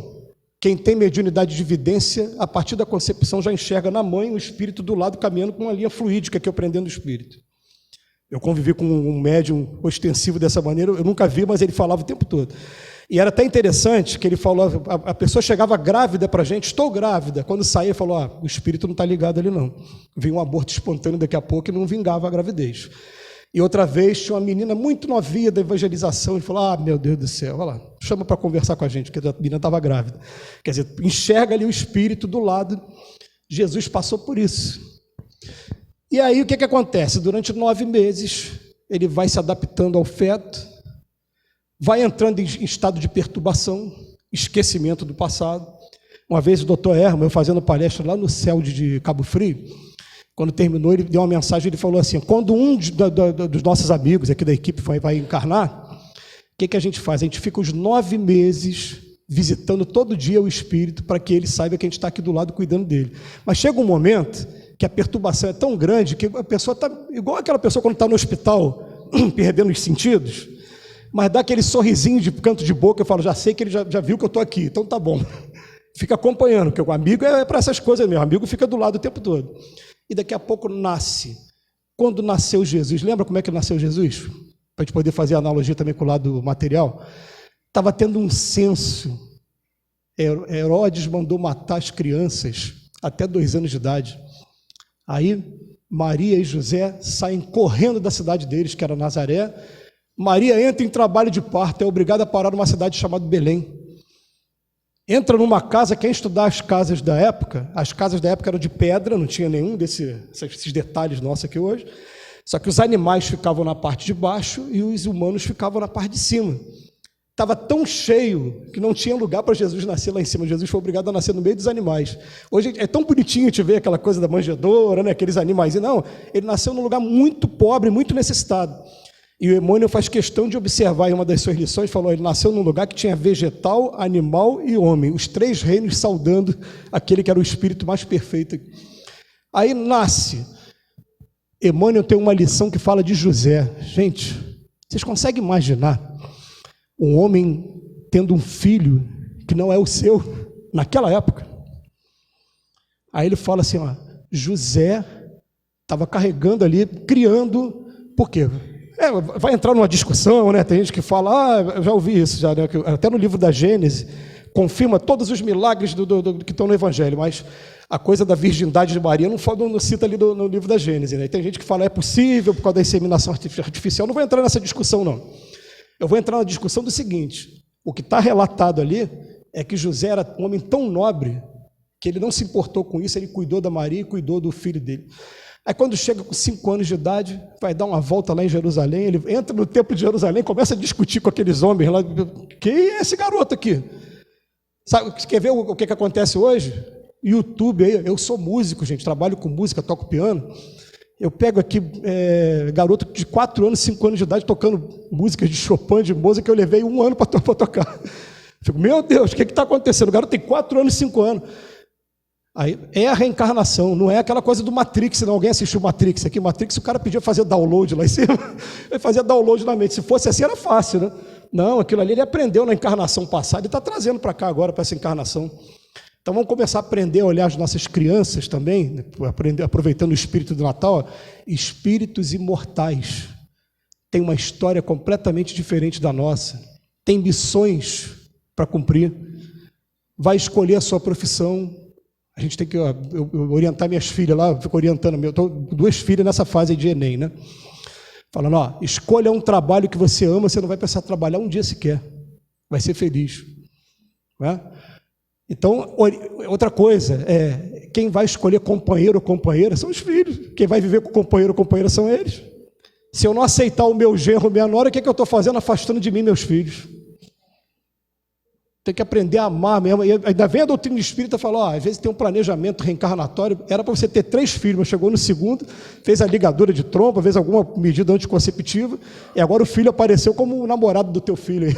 Quem tem mediunidade de vidência, a partir da concepção já enxerga na mãe o espírito do lado caminhando com uma linha fluídica que eu prendendo o espírito. Eu convivi com um médium ostensivo dessa maneira, eu nunca vi, mas ele falava o tempo todo. E era até interessante que ele falou, a pessoa chegava grávida para a gente, estou grávida. Quando saía, falou, o espírito não está ligado ali não. Vinha um aborto espontâneo daqui a pouco e não vingava a gravidez. E outra vez tinha uma menina muito novinha da evangelização, ele falou, meu Deus do céu, olha lá, chama para conversar com a gente, porque a menina estava grávida. Quer dizer, enxerga ali o espírito do lado. Jesus passou por isso. E aí o que acontece? Durante 9 meses, ele vai se adaptando ao feto, vai entrando em estado de perturbação, esquecimento do passado. Uma vez o doutor Herman, eu fazendo palestra lá no céu de Cabo Frio, quando terminou, ele deu uma mensagem, ele falou assim, quando um dos nossos amigos aqui da equipe vai encarnar, o que a gente faz? A gente fica os 9 meses visitando todo dia o espírito para que ele saiba que a gente está aqui do lado cuidando dele. Mas chega um momento que a perturbação é tão grande que a pessoa está igual aquela pessoa quando está no hospital, perdendo os sentidos, mas dá aquele sorrisinho de canto de boca, eu falo, já sei que ele já viu que eu estou aqui, então tá bom. Fica acompanhando, porque o amigo é para essas coisas mesmo, o amigo fica do lado o tempo todo. E daqui a pouco nasce. Quando nasceu Jesus, lembra como é que nasceu Jesus? Para a gente poder fazer a analogia também com o lado material. Estava tendo um censo. Herodes mandou matar as crianças até 2 anos de idade. Aí Maria e José saem correndo da cidade deles, que era Nazaré. Maria entra em trabalho de parto, é obrigada a parar numa cidade chamada Belém. Entra numa casa, quem estudar as casas da época eram de pedra, não tinha nenhum desses detalhes nossos aqui hoje, só que os animais ficavam na parte de baixo e os humanos ficavam na parte de cima. Estava tão cheio que não tinha lugar para Jesus nascer lá em cima. Jesus foi obrigado a nascer no meio dos animais. Hoje é tão bonitinho te ver aquela coisa da manjedoura, né? Aqueles animais. Não, ele nasceu num lugar muito pobre, muito necessitado. E o Emmanuel faz questão de observar em uma das suas lições, falou, ele nasceu num lugar que tinha vegetal, animal e homem, os 3 reinos saudando aquele que era o espírito mais perfeito. Aí nasce. Emmanuel tem uma lição que fala de José. Gente, vocês conseguem imaginar um homem tendo um filho que não é o seu, naquela época? Aí ele fala assim, José estava carregando ali, criando, por quê? Vai entrar numa discussão, né? Tem gente que fala, eu já ouvi isso, já, né? Até no livro da Gênesis, confirma todos os milagres que estão no Evangelho, mas a coisa da virgindade de Maria não cita ali no livro da Gênesis, né? E tem gente que fala, é possível por causa da inseminação artificial, não vou entrar nessa discussão, não. Eu vou entrar na discussão do seguinte, o que está relatado ali é que José era um homem tão nobre que ele não se importou com isso, ele cuidou da Maria e cuidou do filho dele. Aí quando chega com 5 anos de idade, vai dar uma volta lá em Jerusalém, ele entra no templo de Jerusalém, começa a discutir com aqueles homens lá, quem é esse garoto aqui? Sabe, quer ver o que acontece hoje? YouTube aí, eu sou músico, gente, trabalho com música, toco piano. Eu pego aqui garoto de 4 anos, 5 anos de idade, tocando músicas de Chopin, de Mozart, que eu levei 1 ano para tocar. Fico, meu Deus, o que está acontecendo? O garoto tem 4 anos, 5 anos. Aí, é a reencarnação, não é aquela coisa do Matrix, não. Alguém assistiu Matrix aqui? Matrix, o cara pedia fazer download lá em cima, ele fazia download na mente. Se fosse assim, era fácil, né? Não, aquilo ali ele aprendeu na encarnação passada e está trazendo para cá agora, para essa encarnação. Então vamos começar a aprender a olhar as nossas crianças também, aproveitando o espírito do Natal, espíritos imortais. Tem uma história completamente diferente da nossa, tem missões para cumprir, vai escolher a sua profissão. A gente tem que eu orientar minhas filhas lá, eu fico orientando, eu estou 2 filhas nessa fase de Enem, né? Falando, escolha um trabalho que você ama, você não vai precisar trabalhar um dia sequer, vai ser feliz, não é? Então, outra coisa, quem vai escolher companheiro ou companheira são os filhos. Quem vai viver com companheiro ou companheira são eles. Se eu não aceitar o meu genro, minha nora, o que eu estou fazendo? Afastando de mim meus filhos. Tem que aprender a amar mesmo. E ainda vem a doutrina espírita e fala, às vezes tem um planejamento reencarnatório, era para você ter 3 filhos, mas chegou no segundo, fez a ligadura de trompa, fez alguma medida anticonceptiva, e agora o filho apareceu como o namorado do teu filho.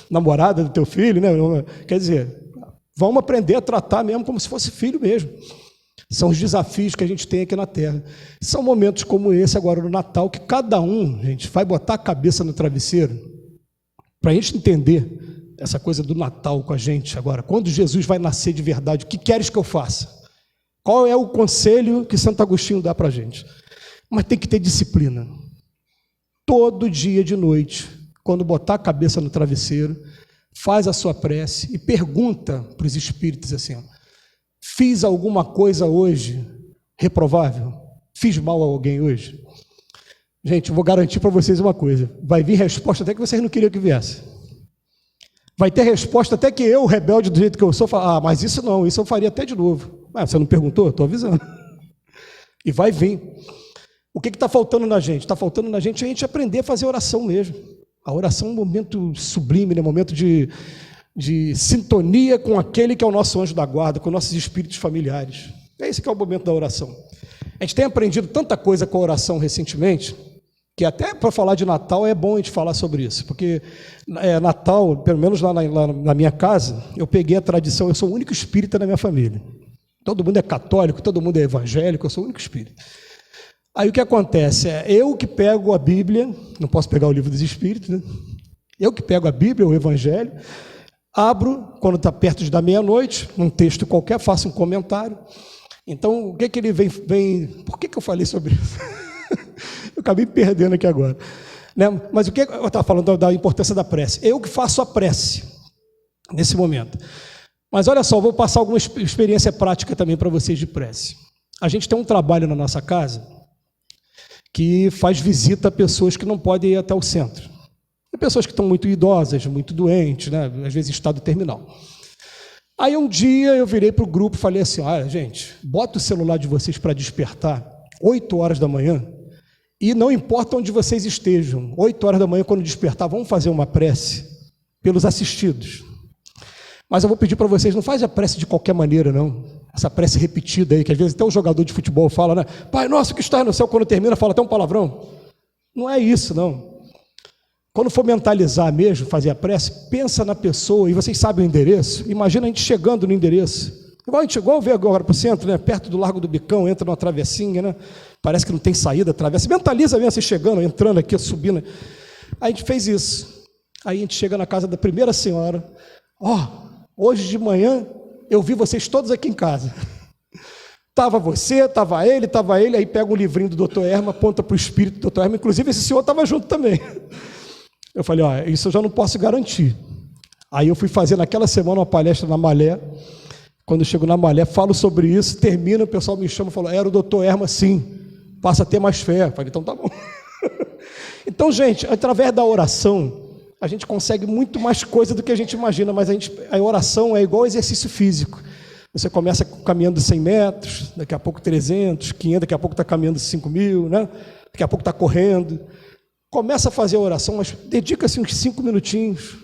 Namorada do teu filho, né? Quer dizer, vamos aprender a tratar mesmo como se fosse filho mesmo. São os desafios que a gente tem aqui na Terra. São momentos como esse agora no Natal, que cada um, gente, vai botar a cabeça no travesseiro, para a gente entender essa coisa do Natal com a gente agora. Quando Jesus vai nascer de verdade, o que queres que eu faça? Qual é o conselho que Santo Agostinho dá para a gente? Mas tem que ter disciplina. Todo dia de noite, quando botar a cabeça no travesseiro, faz a sua prece e pergunta para os espíritos assim, fiz alguma coisa hoje reprovável? Fiz mal a alguém hoje? Gente, eu vou garantir para vocês uma coisa, vai vir resposta até que vocês não queriam que viesse. Vai ter resposta até que eu, rebelde do jeito que eu sou, falo, mas isso não, isso eu faria até de novo. Você não perguntou? Estou avisando. E vai vir. O que está faltando na gente? Está faltando na gente a gente aprender a fazer oração mesmo. A oração é um momento sublime, né? Um momento de sintonia com aquele que é o nosso anjo da guarda, com nossos espíritos familiares. É esse que é o momento da oração. A gente tem aprendido tanta coisa com a oração recentemente, que até para falar de Natal é bom a gente falar sobre isso, porque Natal, pelo menos lá na minha casa, eu peguei a tradição, eu sou o único espírita na minha família. Todo mundo é católico, todo mundo é evangélico, eu sou o único espírita. Aí o que acontece? Eu que pego a Bíblia, não posso pegar o livro dos Espíritos, né? Eu que pego a Bíblia, o Evangelho, abro, quando está perto de dar meia-noite, um texto qualquer, faço um comentário. Então, o que ele vem... Por que eu falei sobre isso? Eu acabei perdendo aqui agora. Né? Mas o que eu estava falando da importância da prece? Eu que faço a prece, nesse momento. Mas olha só, vou passar alguma experiência prática também para vocês de prece. A gente tem um trabalho na nossa casa que faz visita a pessoas que não podem ir até o centro. Tem pessoas que estão muito idosas, muito doentes, né? Às vezes em estado terminal. Aí um dia eu virei para o grupo e falei assim, olha gente, bota o celular de vocês para despertar 8 horas da manhã e não importa onde vocês estejam, 8 horas da manhã quando despertar, vamos fazer uma prece pelos assistidos. Mas eu vou pedir para vocês, não faz a prece de qualquer maneira não, essa prece repetida aí, que às vezes até o jogador de futebol fala, né? Pai nosso que está no céu, quando termina fala até um palavrão. Não é isso não. Quando for mentalizar mesmo, fazer a prece, pensa na pessoa, e vocês sabem o endereço, imagina a gente chegando no endereço, igual ver agora para o centro, né? Perto do Largo do Bicão, entra numa travessinha, né? Parece que não tem saída, atravessa, mentaliza mesmo, você chegando, entrando aqui, subindo. Aí a gente fez isso, aí a gente chega na casa da primeira senhora, hoje de manhã eu vi vocês todos aqui em casa, estava você, estava ele, aí pega um livrinho do Dr. Erma, aponta para o espírito do Dr. Erma, inclusive esse senhor estava junto também. Eu falei, isso eu já não posso garantir. Aí eu fui fazer naquela semana uma palestra na Malé. Quando eu chego na Malé, falo sobre isso, termina, o pessoal me chama e fala, era o doutor Erma, sim, passa a ter mais fé. Eu falei, então tá bom. Então, gente, através da oração, a gente consegue muito mais coisa do que a gente imagina, mas a oração é igual exercício físico. Você começa caminhando 100 metros, daqui a pouco 300, 500, daqui a pouco está caminhando 5.000, né? Daqui a pouco está correndo. Começa a fazer a oração, mas dedica-se uns 5 minutinhos,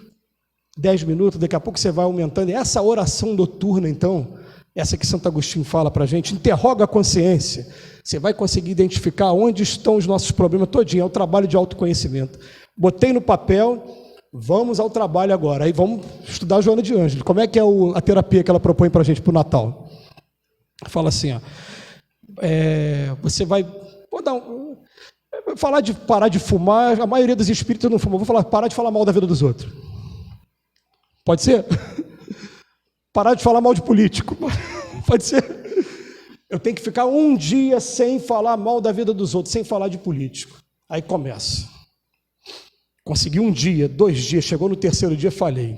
10 minutos, daqui a pouco você vai aumentando. E essa oração noturna, então, essa que Santo Agostinho fala para a gente, interroga a consciência, você vai conseguir identificar onde estão os nossos problemas todinho, é o trabalho de autoconhecimento. Botei no papel, vamos ao trabalho agora, aí vamos estudar a Joana de Ângeles. Como é que é a terapia que ela propõe para a gente para o Natal? Fala assim, ó, você vai, falar de parar de fumar, a maioria dos espíritos não fumam, vou falar, parar de falar mal da vida dos outros. Pode ser? Parar de falar mal de político. Pode ser? Eu tenho que ficar um dia sem falar mal da vida dos outros, sem falar de político. Aí começa. Consegui um dia, 2 dias, chegou no 3º dia, falhei. O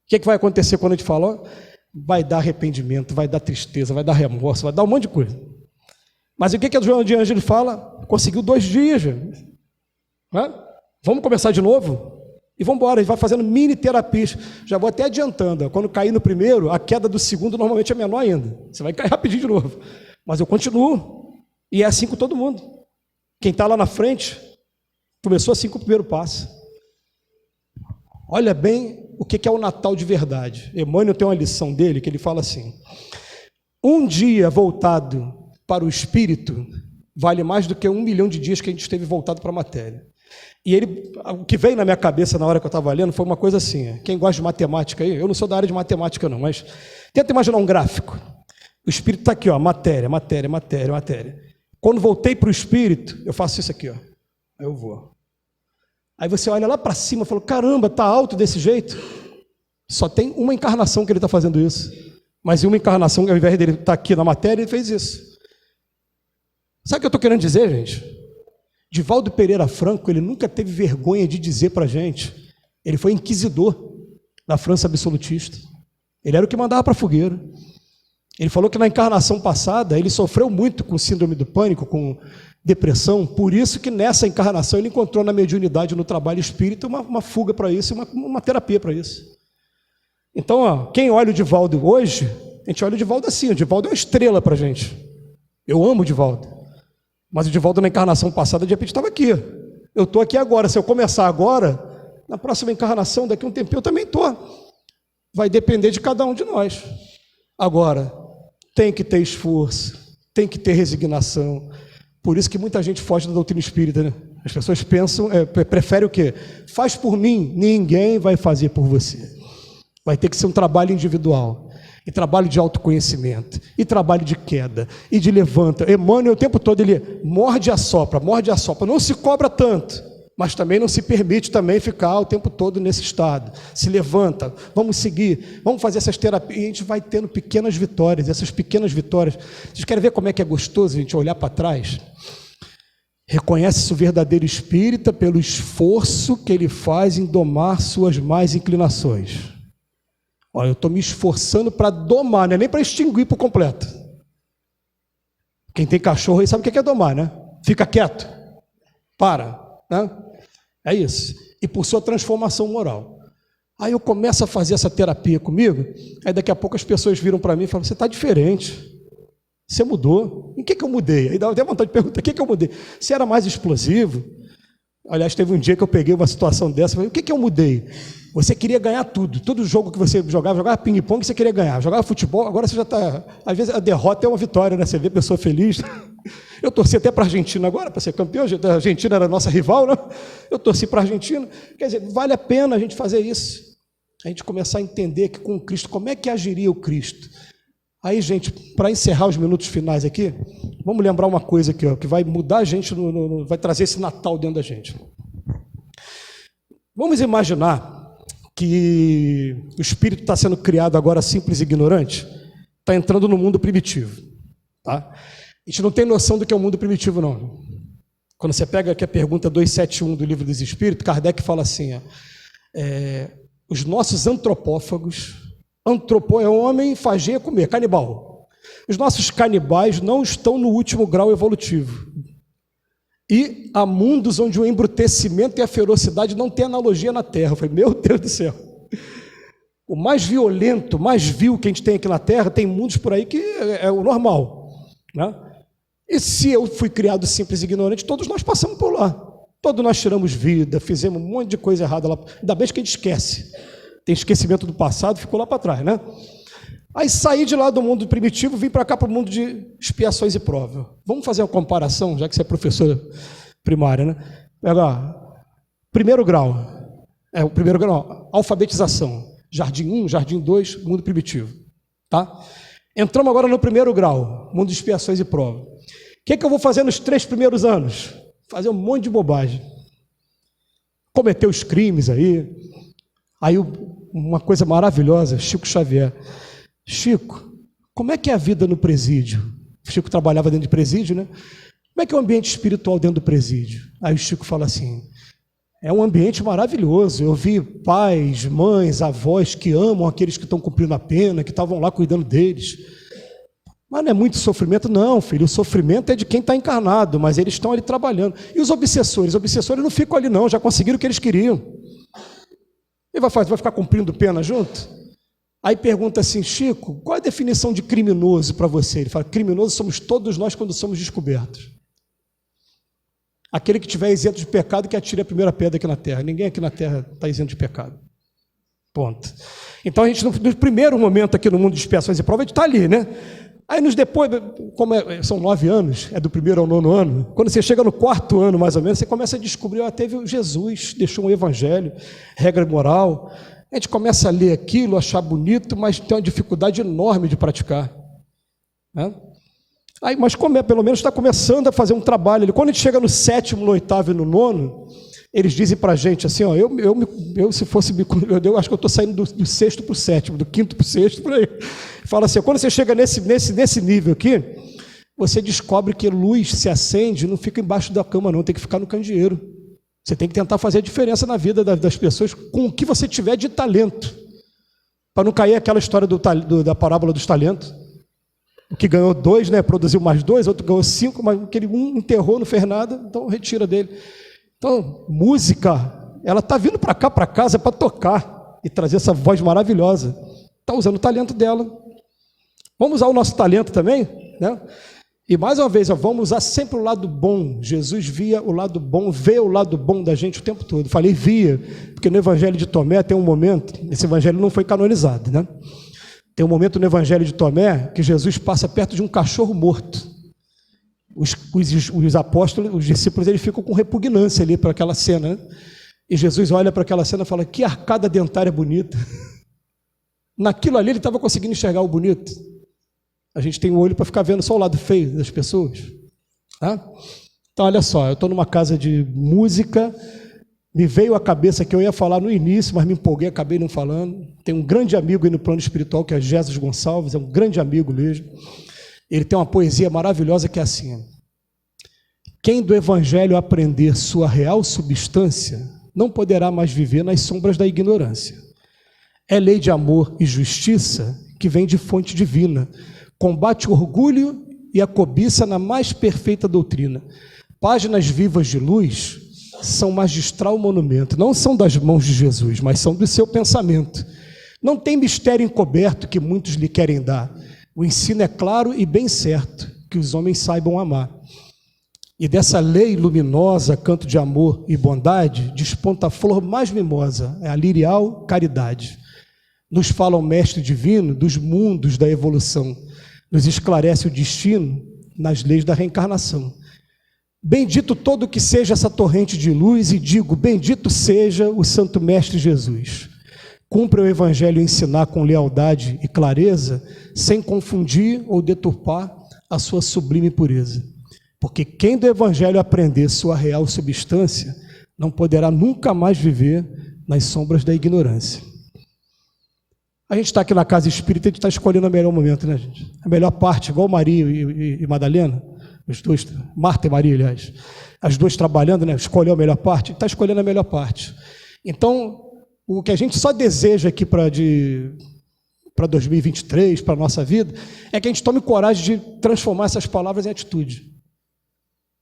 que vai acontecer quando a gente fala? Vai dar arrependimento, vai dar tristeza, vai dar remorso, vai dar um monte de coisa. Mas o que a Joana de Ângeles fala? Conseguiu 2 dias, gente. Vamos começar de novo? E vamos embora, a gente vai fazendo mini terapias. Já vou até adiantando, quando cair no primeiro, a queda do segundo normalmente é menor ainda. Você vai cair rapidinho de novo. Mas eu continuo. E é assim com todo mundo. Quem está lá na frente, começou assim com o primeiro passo. Olha bem o que é o Natal de verdade. Emmanuel tem uma lição dele que ele fala assim: um dia voltado para o espírito vale mais do que 1 milhão de dias que a gente esteve voltado para a matéria. E o que veio na minha cabeça na hora que eu estava lendo foi uma coisa assim, quem gosta de matemática aí, eu não sou da área de matemática não, mas tenta imaginar um gráfico. O espírito está aqui, ó, matéria. Quando voltei para o espírito, eu faço isso aqui, ó. Aí eu vou. Aí você olha lá para cima e fala, caramba, está alto desse jeito. Só tem uma encarnação que ele está fazendo isso. Mas em uma encarnação, ao invés dele estar aqui na matéria, ele fez isso. Sabe o que eu estou querendo dizer, gente? Divaldo Pereira Franco, ele nunca teve vergonha de dizer para a gente, ele foi inquisidor da França absolutista, ele era o que mandava para a fogueira. Ele falou que na encarnação passada, ele sofreu muito com síndrome do pânico, com depressão, por isso que nessa encarnação ele encontrou na mediunidade, no trabalho espírita, uma fuga para isso, uma terapia para isso. Então, ó, quem olha o Divaldo hoje, a gente olha o Divaldo assim, o Divaldo é uma estrela para a gente. Eu amo o Divaldo. Mas o Divaldo na encarnação passada, de repente, estava aqui. Eu estou aqui agora. Se eu começar agora, na próxima encarnação, daqui a um tempinho, eu também estou. Vai depender de cada um de nós. Agora, tem que ter esforço, tem que ter resignação. Por isso que muita gente foge da doutrina espírita, né? As pessoas pensam, preferem o quê? Faz por mim, ninguém vai fazer por você. Vai ter que ser um trabalho individual. E trabalho de autoconhecimento, e trabalho de queda, e de levanta. Emmanuel o tempo todo ele morde e assopra, não se cobra tanto, mas também não se permite também ficar o tempo todo nesse estado. Se levanta, vamos seguir, vamos fazer essas terapias, e a gente vai tendo pequenas vitórias, essas pequenas vitórias. Vocês querem ver como é que é gostoso a gente olhar para trás? Reconhece-se o verdadeiro espírita pelo esforço que ele faz em domar suas más inclinações. Olha, eu estou me esforçando para domar, não é nem para extinguir por completo. Quem tem cachorro aí sabe o que é domar, né? Fica quieto, para, né? É isso. E por sua transformação moral. Aí eu começo a fazer essa terapia comigo, aí daqui a pouco as pessoas viram para mim e falam, você está diferente, você mudou. Em que eu mudei? Aí dá até vontade de perguntar, o que eu mudei? Você era mais explosivo? Aliás, teve um dia que eu peguei uma situação dessa, falei, o que eu mudei? Você queria ganhar tudo, todo jogo que você jogava ping-pong, você queria ganhar, jogava futebol, agora você já está, às vezes a derrota é uma vitória, né? Você vê a pessoa feliz. Eu torci até para a Argentina agora, para ser campeão, a Argentina era a nossa rival, né? Eu torci para a Argentina, quer dizer, vale a pena a gente fazer isso, a gente começar a entender que com Cristo, como é que agiria o Cristo? Aí, gente, para encerrar os minutos finais aqui, vamos lembrar uma coisa aqui, ó, que vai mudar a gente, vai trazer esse Natal dentro da gente. Vamos imaginar que o espírito está sendo criado agora simples e ignorante, está entrando no mundo primitivo. Tá? A gente não tem noção do que é o mundo primitivo, não. Quando você pega aqui a pergunta 271 do Livro dos Espíritos, Kardec fala assim, os nossos antropófagos, antropó é homem, fagia é comer, canibal. Os nossos canibais não estão no último grau evolutivo. E há mundos onde o embrutecimento e a ferocidade não tem analogia na Terra. Eu falei, meu Deus do céu. O mais violento, mais vil que a gente tem aqui na Terra, tem mundos por aí que é o normal. Né? E se eu fui criado simples e ignorante, todos nós passamos por lá. Todos nós tiramos vida, fizemos um monte de coisa errada lá. Ainda bem que a gente esquece. Tem esquecimento do passado, ficou lá para trás, né? Aí saí de lá do mundo primitivo, vim para cá para o mundo de expiações e provas. Vamos fazer uma comparação, já que você é professora primária, né? Pega primeiro grau, o primeiro grau, alfabetização, jardim 1, jardim 2, mundo primitivo, tá? Entramos agora no primeiro grau, mundo de expiações e provas. O que eu vou fazer nos 3 primeiros anos? Fazer um monte de bobagem. Cometer os crimes aí. Aí uma coisa maravilhosa, Chico Xavier. Chico, como é que é a vida no presídio? Chico trabalhava dentro de presídio, né? Como é que é o ambiente espiritual dentro do presídio? Aí o Chico fala assim, é um ambiente maravilhoso. Eu vi pais, mães, avós que amam aqueles que estão cumprindo a pena, que estavam lá cuidando deles. Mas não é muito sofrimento? Não, filho, o sofrimento é de quem está encarnado, mas eles estão ali trabalhando. E os obsessores? Os obsessores não ficam ali não, já conseguiram o que eles queriam. E vai ficar cumprindo pena junto? Aí pergunta assim, Chico, qual é a definição de criminoso para você? Ele fala, criminoso somos todos nós quando somos descobertos. Aquele que estiver isento de pecado que atire a primeira pedra aqui na terra. Ninguém aqui na terra está isento de pecado. Ponto. Então a gente, no primeiro momento aqui no mundo de expiações e provas, a gente está ali, né? Aí nos depois, como são 9 anos, é do 1º ao 9º ano, quando você chega no 4º ano mais ou menos, você começa a descobrir, teve Jesus, deixou um evangelho, regra moral, a gente começa a ler aquilo, achar bonito, mas tem uma dificuldade enorme de praticar, né? Aí, mas pelo menos está começando a fazer um trabalho. Quando a gente chega no 7º, no 8º e no 9º, eles dizem para a gente assim, ó, eu se fosse, eu acho que eu estou saindo do 6º para o 7º, do 5º para o 6º, por aí. Fala assim, quando você chega nesse nível aqui, você descobre que luz se acende, não fica embaixo da cama não, tem que ficar no candeeiro. Você tem que tentar fazer a diferença na vida das pessoas com o que você tiver de talento, para não cair aquela história da parábola dos talentos. O que ganhou 2, né, produziu mais 2, outro ganhou 5, mas aquele um enterrou, não fez nada, então retira dele. Então, música, ela está vindo para cá, para casa, para tocar e trazer essa voz maravilhosa. Está usando o talento dela. Vamos usar o nosso talento também, né? E mais uma vez, vamos usar sempre o lado bom. Jesus via o lado bom, vê o lado bom da gente o tempo todo. Falei via, porque no Evangelho de Tomé tem um momento, esse Evangelho não foi canonizado, né? Tem um momento no Evangelho de Tomé que Jesus passa perto de um cachorro morto. Os apóstolos, os discípulos, eles ficam com repugnância ali para aquela cena, né? E Jesus olha para aquela cena e fala, que arcada dentária bonita. Naquilo ali ele estava conseguindo enxergar o bonito. A gente tem um olho para ficar vendo só o lado feio das pessoas, tá? Então olha só, eu estou numa casa de música, me veio à cabeça que eu ia falar no início, mas me empolguei, acabei não falando. Tem um grande amigo aí no plano espiritual, que é Jesus Gonçalves, é um grande amigo mesmo. Ele tem uma poesia maravilhosa que é assim, quem do Evangelho aprender sua real substância, não poderá mais viver nas sombras da ignorância. É lei de amor e justiça que vem de fonte divina, combate o orgulho e a cobiça na mais perfeita doutrina. Páginas vivas de luz são magistral monumento, não são das mãos de Jesus, mas são do seu pensamento. Não tem mistério encoberto que muitos lhe querem dar. O ensino é claro e bem certo, que os homens saibam amar. E dessa lei luminosa, canto de amor e bondade, desponta a flor mais mimosa, é a lirial caridade. Nos fala o Mestre Divino dos mundos da evolução, nos esclarece o destino nas leis da reencarnação. Bendito todo que seja essa torrente de luz, e digo, bendito seja o Santo Mestre Jesus. Cumpre o Evangelho ensinar com lealdade e clareza, sem confundir ou deturpar a sua sublime pureza. Porque quem do Evangelho aprender sua real substância, não poderá nunca mais viver nas sombras da ignorância. A gente está aqui na casa espírita, a gente está escolhendo o melhor momento, né, gente? A melhor parte, igual Maria e Madalena, os dois, Marta e Maria, aliás, as duas trabalhando, né? Escolheu a melhor parte, está escolhendo a melhor parte. Então, o que a gente só deseja aqui para 2023, para a nossa vida, é que a gente tome coragem de transformar essas palavras em atitude.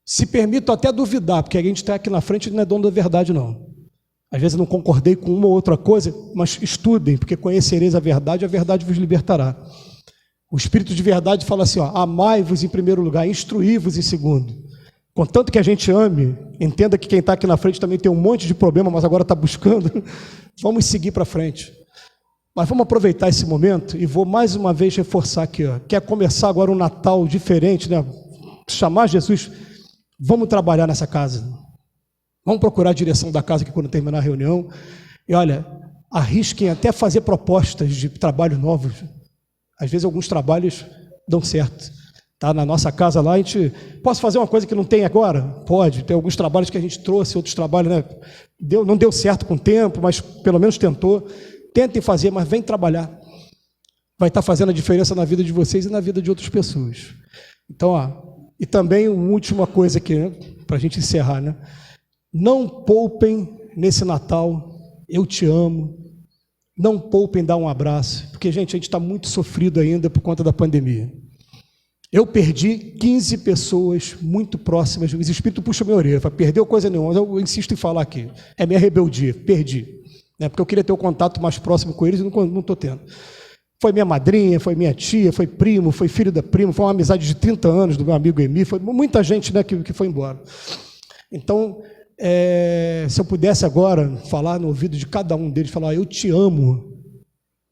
Se permito até duvidar, porque a gente está aqui na frente e não é dono da verdade, não. Às vezes eu não concordei com uma ou outra coisa, mas estudem, porque conhecereis a verdade vos libertará. O Espírito de verdade fala assim, ó, amai-vos em primeiro lugar, instruí-vos em segundo. Contanto que a gente ame, entenda que quem está aqui na frente também tem um monte de problema, mas agora está buscando, vamos seguir para frente. Mas vamos aproveitar esse momento e vou mais uma vez reforçar aqui, ó. Quer começar agora um Natal diferente, né? Chamar Jesus, vamos trabalhar nessa casa. Vamos procurar a direção da casa aqui quando terminar a reunião. E olha, arrisquem até fazer propostas de trabalho novos. Às vezes alguns trabalhos dão certo. Tá? Na nossa casa lá, a gente... Posso fazer uma coisa que não tem agora? Pode. Tem alguns trabalhos que a gente trouxe, outros trabalhos, né? Não deu certo com o tempo, mas pelo menos tentou. Tentem fazer, mas vem trabalhar. Vai estar fazendo a diferença na vida de vocês e na vida de outras pessoas. Então, ó, e também uma última coisa aqui, né? Para a gente encerrar, né? Não poupem nesse Natal, eu te amo. Não poupem dar um abraço, porque, gente, a gente está muito sofrido ainda por conta da pandemia. Eu perdi 15 pessoas muito próximas, o Espírito puxa minha orelha, fala, perdeu coisa nenhuma, mas eu insisto em falar aqui, é minha rebeldia, perdi, né? Porque eu queria ter o contato mais próximo com eles e não estou tendo. Foi minha madrinha, foi minha tia, foi primo, foi filho da prima, foi uma amizade de 30 anos do meu amigo Emi, foi muita gente, né, que foi embora. Então, se eu pudesse agora falar no ouvido de cada um deles, falar, eu te amo,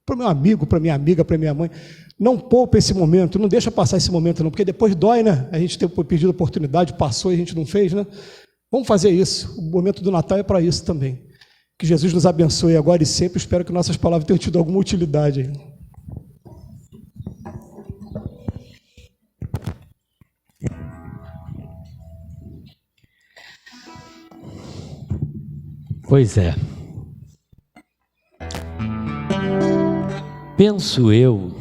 para o meu amigo, para minha amiga, para minha mãe, não poupa esse momento, não deixa passar esse momento não, porque depois dói, né? A gente ter pedido oportunidade, passou e a gente não fez, né? Vamos fazer isso, o momento do Natal é para isso também. Que Jesus nos abençoe agora e sempre, espero que nossas palavras tenham tido alguma utilidade aí. Pois é. Penso eu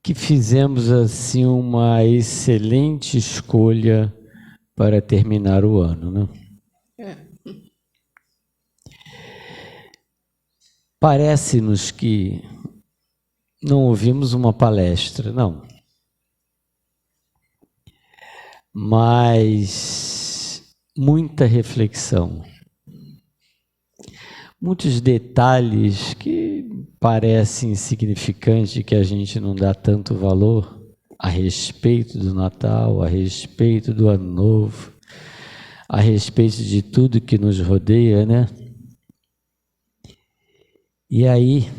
que fizemos assim uma excelente escolha para terminar o ano, né? Parece-nos que não ouvimos uma palestra, não. Mas muita reflexão. Muitos detalhes que parecem insignificantes, que a gente não dá tanto valor a respeito do Natal, a respeito do Ano Novo, a respeito de tudo que nos rodeia, né? E aí,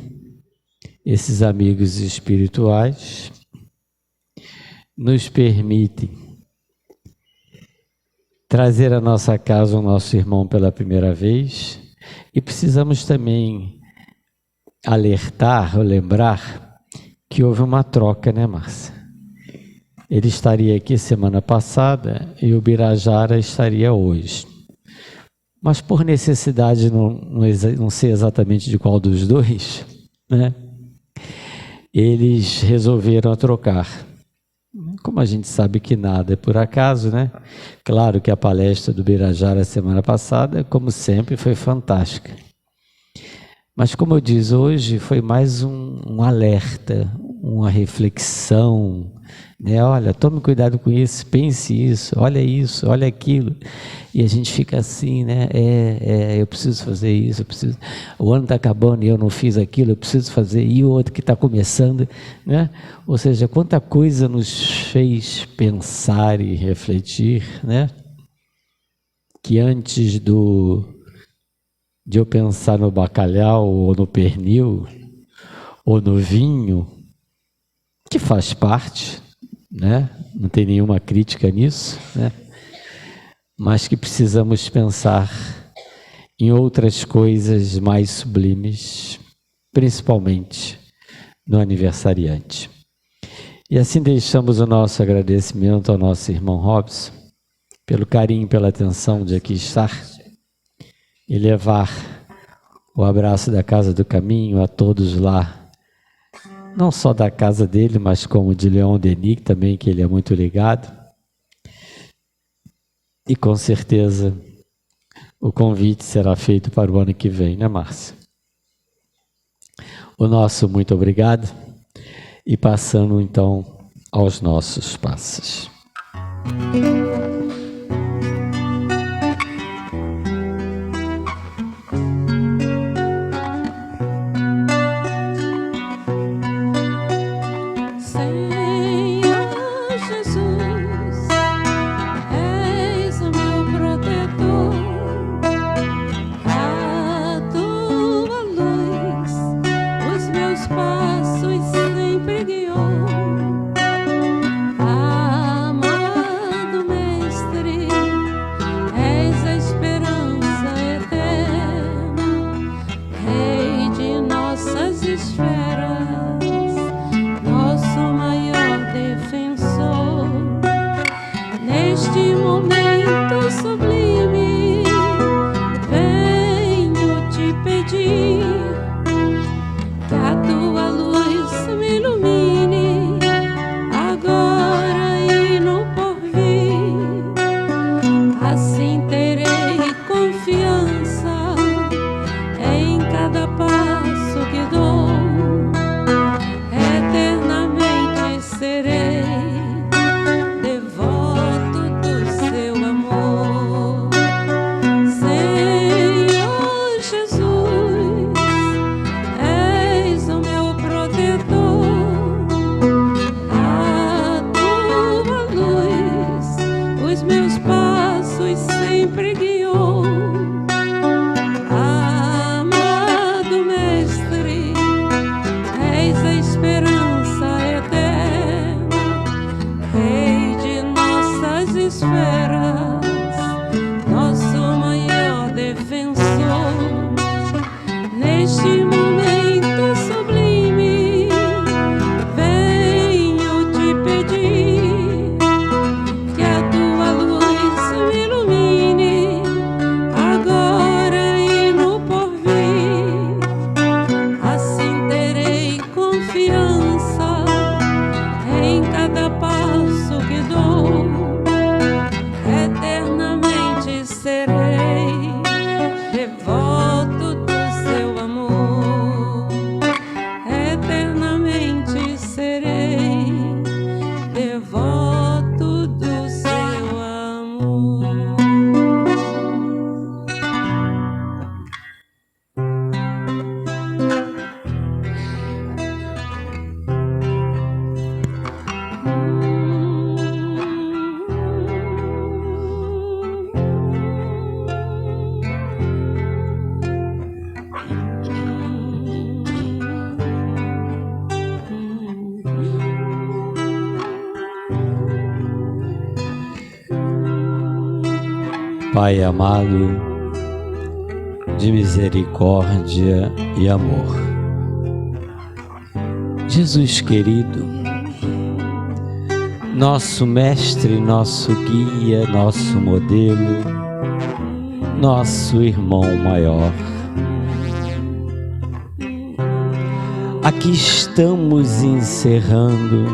esses amigos espirituais nos permitem trazer à nossa casa o nosso irmão pela primeira vez. E precisamos também alertar ou lembrar que houve uma troca, né, Márcia? Ele estaria aqui semana passada e o Birajara estaria hoje. Mas por necessidade, não sei exatamente de qual dos dois, né? Eles resolveram trocar. Como a gente sabe que nada é por acaso, né? Claro que a palestra do Birajara semana passada, como sempre, foi fantástica. Mas como eu disse, hoje foi mais um alerta, uma reflexão, né? Olha, tome cuidado com isso, pense isso, olha aquilo. E a gente fica assim, né? Eu preciso fazer isso, o ano está acabando e eu não fiz aquilo, eu preciso fazer, e o outro que está começando, né? Ou seja, quanta coisa nos fez pensar e refletir, né? Que antes de eu pensar no bacalhau, ou no pernil, ou no vinho, que faz parte, né? Não tem nenhuma crítica nisso, né? Mas que precisamos pensar em outras coisas mais sublimes, principalmente no aniversariante. E assim deixamos o nosso agradecimento ao nosso irmão Robson, pelo carinho, pela atenção de aqui estar, e levar o abraço da Casa do Caminho a todos lá, não só da casa dele, mas como de Leon Denis também, que ele é muito ligado. E com certeza o convite será feito para o ano que vem, né, Márcia? O nosso muito obrigado, e passando então aos nossos passos. A tua luz esferas, nosso maior defensor. Neste momento sublime, venho te pedir que a tua luz me ilumine agora e no porvir. Assim terei confiança em cada passo que dou. Eternamente serei devoto do seu amor. Senhor Jesus, és o meu protetor. A tua luz os meus passos sempre guiou. Amado Mestre, és a esperança eterna, Rei de nossas esferas, nosso maior defensor. Neste momento sublime, venho te pedir que a tua luz me ilumine agora e no porvir. Assim terei confiança em cada passo que dou. Eternamente serei devoto do seu amor. Eternamente serei devoto do seu amor. Pai amado, de misericórdia e amor, Jesus querido, nosso mestre, nosso guia, nosso modelo, nosso irmão maior, aqui estamos encerrando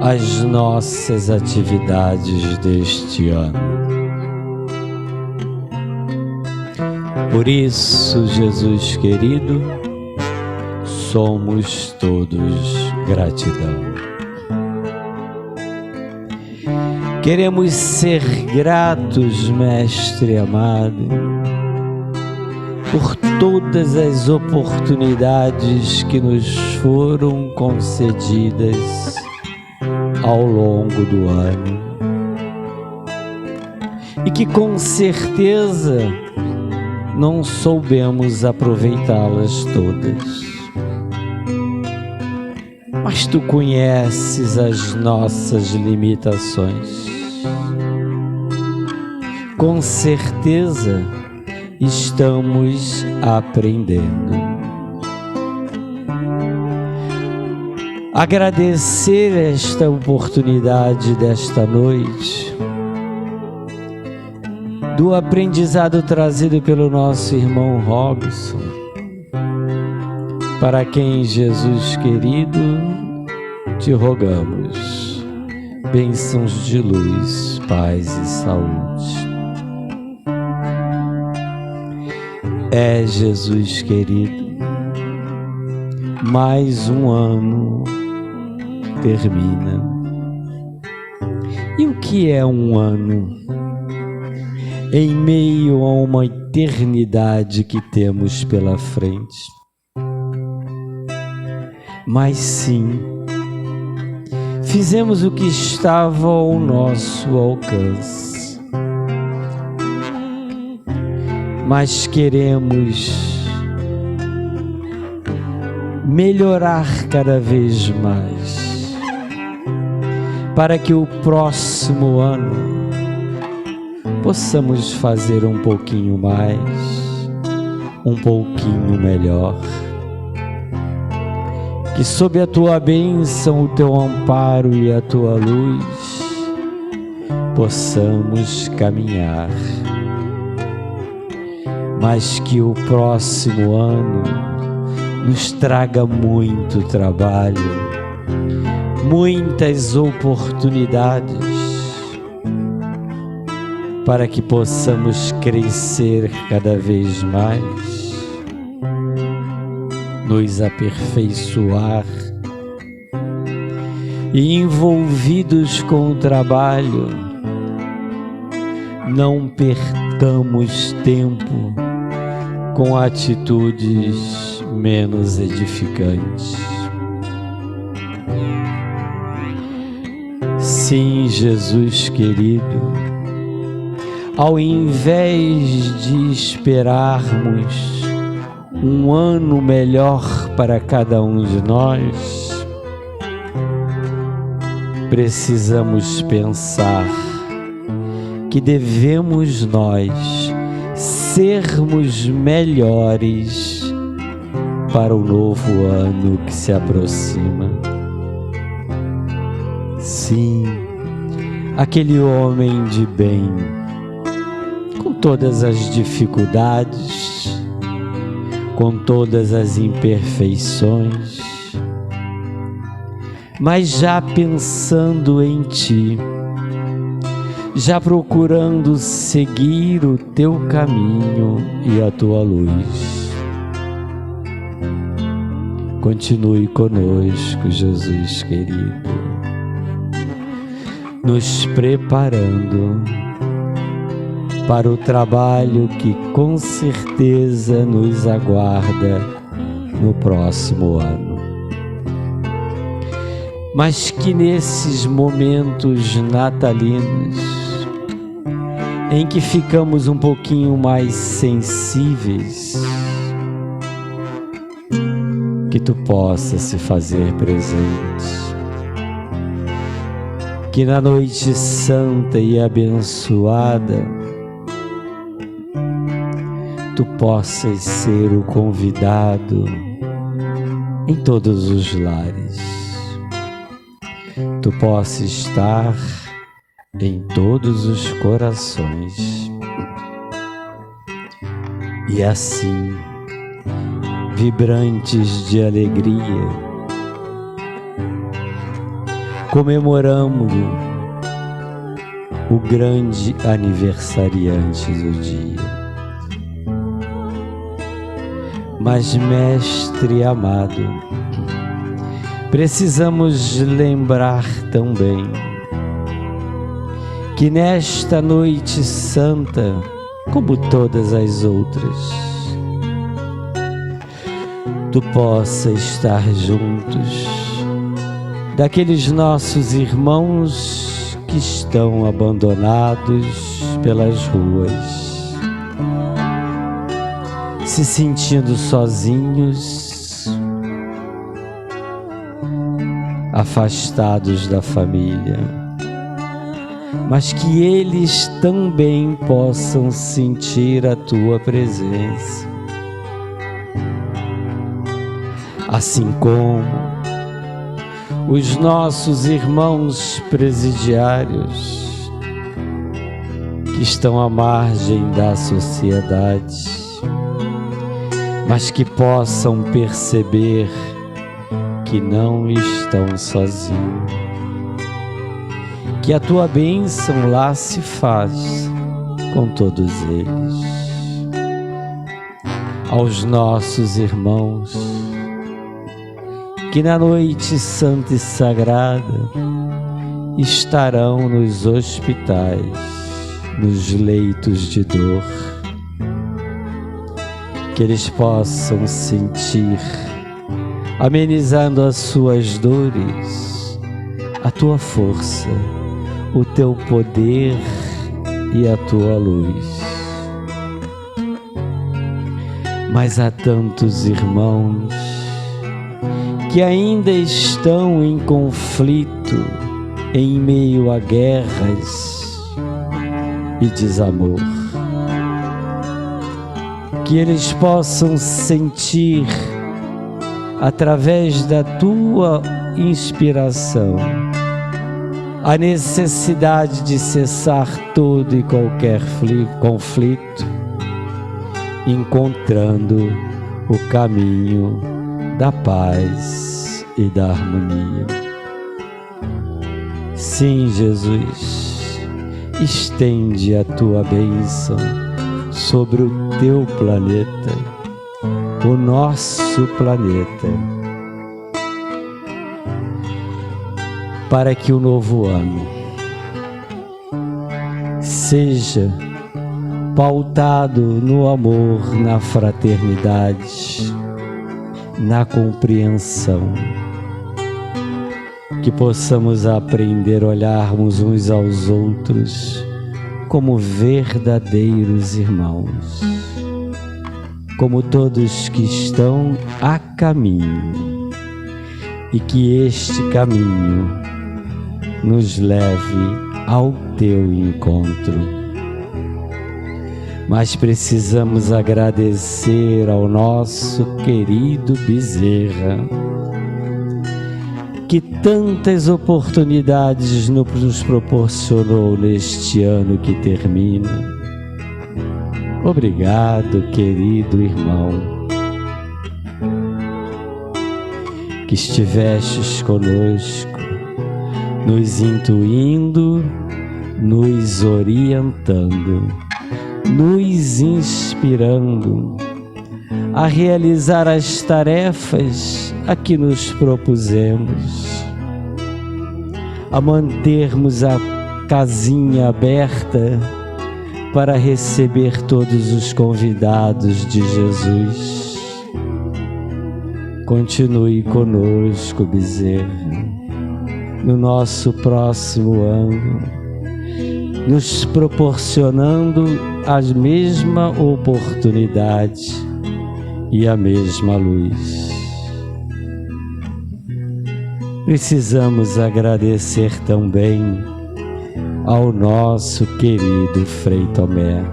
as nossas atividades deste ano. Por isso, Jesus querido, somos todos gratidão. Queremos ser gratos, Mestre amado, por todas as oportunidades que nos foram concedidas ao longo do ano e que com certeza não soubemos aproveitá-las todas. Mas Tu conheces as nossas limitações. Com certeza estamos aprendendo. Agradecer esta oportunidade desta noite, do aprendizado trazido pelo nosso irmão Robson, para quem, Jesus querido, te rogamos bênçãos de luz, paz e saúde. Jesus querido, mais um ano termina. E o que é um ano em meio a uma eternidade que temos pela frente? Mas sim, fizemos o que estava ao nosso alcance, mas queremos melhorar cada vez mais, para que o próximo ano possamos fazer um pouquinho mais, um pouquinho melhor, que sob a tua bênção, o teu amparo e a tua luz, possamos caminhar, mas que o próximo ano nos traga muito trabalho, muitas oportunidades, para que possamos crescer cada vez mais, nos aperfeiçoar e, envolvidos com o trabalho, não percamos tempo com atitudes menos edificantes. Sim, Jesus querido, ao invés de esperarmos um ano melhor para cada um de nós, precisamos pensar que devemos nós sermos melhores para o novo ano que se aproxima. Sim, aquele homem de bem, com todas as dificuldades, com todas as imperfeições, mas já pensando em ti, já procurando seguir o teu caminho e a tua luz. Continue conosco, Jesus querido, nos preparando para o trabalho que com certeza nos aguarda no próximo ano. Mas que nesses momentos natalinos, em que ficamos um pouquinho mais sensíveis, que tu possa se fazer presente. Que na noite santa e abençoada, tu possas ser o convidado em todos os lares. Tu possas estar em todos os corações. E assim, vibrantes de alegria, comemoramos o grande aniversariante do dia. Mas, Mestre amado, precisamos lembrar também que nesta noite santa, como todas as outras, tu possa estar juntos daqueles nossos irmãos que estão abandonados pelas ruas, se sentindo sozinhos, afastados da família, mas que eles também possam sentir a tua presença, assim como os nossos irmãos presidiários que estão à margem da sociedade, mas que possam perceber que não estão sozinhos, que a tua bênção lá se faz com todos eles. Aos nossos irmãos que na noite santa e sagrada estarão nos hospitais, nos leitos de dor, que eles possam sentir, amenizando as suas dores, a tua força, o teu poder e a tua luz. Mas há tantos irmãos que ainda estão em conflito, em meio a guerras e desamor. Que eles possam sentir através da tua inspiração, a necessidade de cessar todo e qualquer conflito, encontrando o caminho da paz e da harmonia. Sim, Jesus, estende a tua bênção sobre o teu planeta, o nosso planeta, para que o novo ano seja pautado no amor, na fraternidade, na compreensão, que possamos aprender a olharmos uns aos outros como verdadeiros irmãos, como todos que estão a caminho, e que este caminho nos leve ao teu encontro. Mas precisamos agradecer ao nosso querido Bezerra, que tantas oportunidades nos proporcionou neste ano que termina. Obrigado, querido irmão, que estivestes conosco, nos intuindo, nos orientando, nos inspirando a realizar as tarefas a que nos propusemos, a mantermos a casinha aberta para receber todos os convidados de Jesus. Continue conosco, Bezerra, no nosso próximo ano, nos proporcionando a mesma oportunidade e a mesma luz. Precisamos agradecer também ao nosso querido Frei Tomé.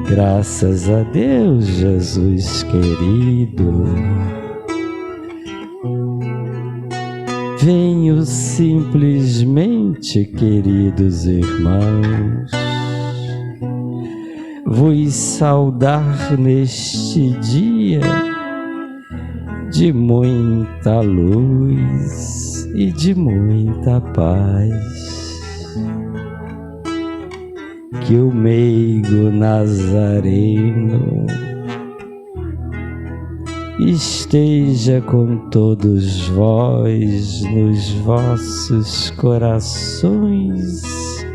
Graças a Deus, Jesus querido, venho simplesmente, queridos irmãos, vos saudar neste dia de muita luz e de muita paz. Que o meigo nazareno esteja com todos vós nos vossos corações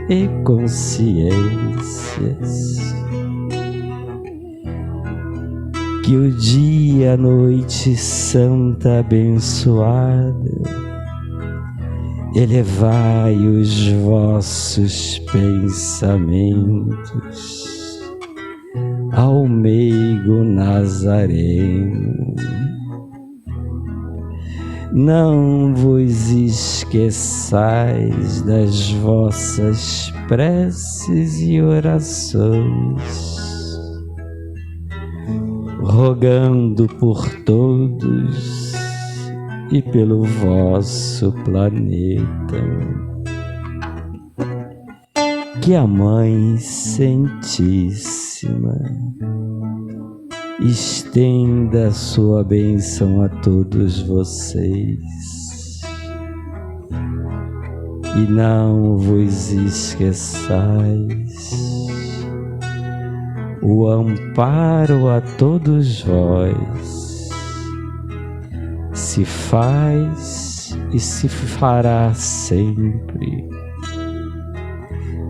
e consciências. Que o dia, a noite santa abençoada, elevai os vossos pensamentos ao meigo nazareno. Não vos esqueçais das vossas preces e orações, rogando por todos e pelo vosso planeta. Que a Mãe Santíssima estenda a sua bênção a todos vocês e não vos esqueçais o amparo a todos vós. Se faz e se fará sempre,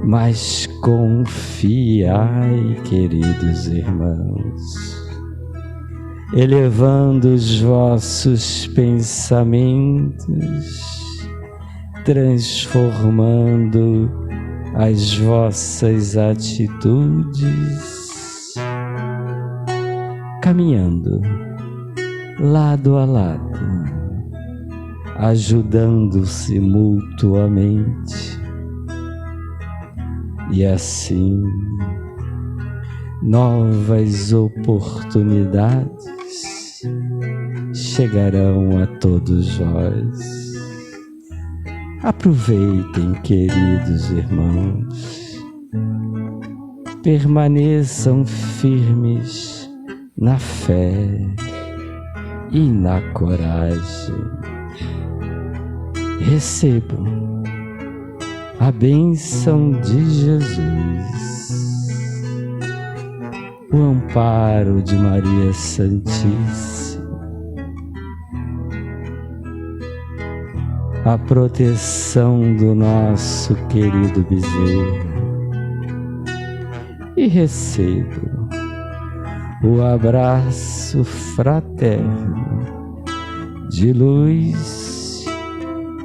mas confiai, queridos irmãos, elevando os vossos pensamentos, transformando as vossas atitudes, caminhando lado a lado, ajudando-se mutuamente. E assim, novas oportunidades chegarão a todos vós. Aproveitem, queridos irmãos, permaneçam firmes na fé e na coragem. Recebam a bênção de Jesus, o amparo de Maria Santíssima, a proteção do nosso querido bezerro, e recebam o abraço fraterno de luz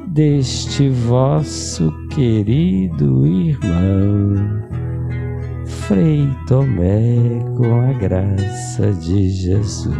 deste vosso querido irmão, Frei Tomé, com a graça de Jesus.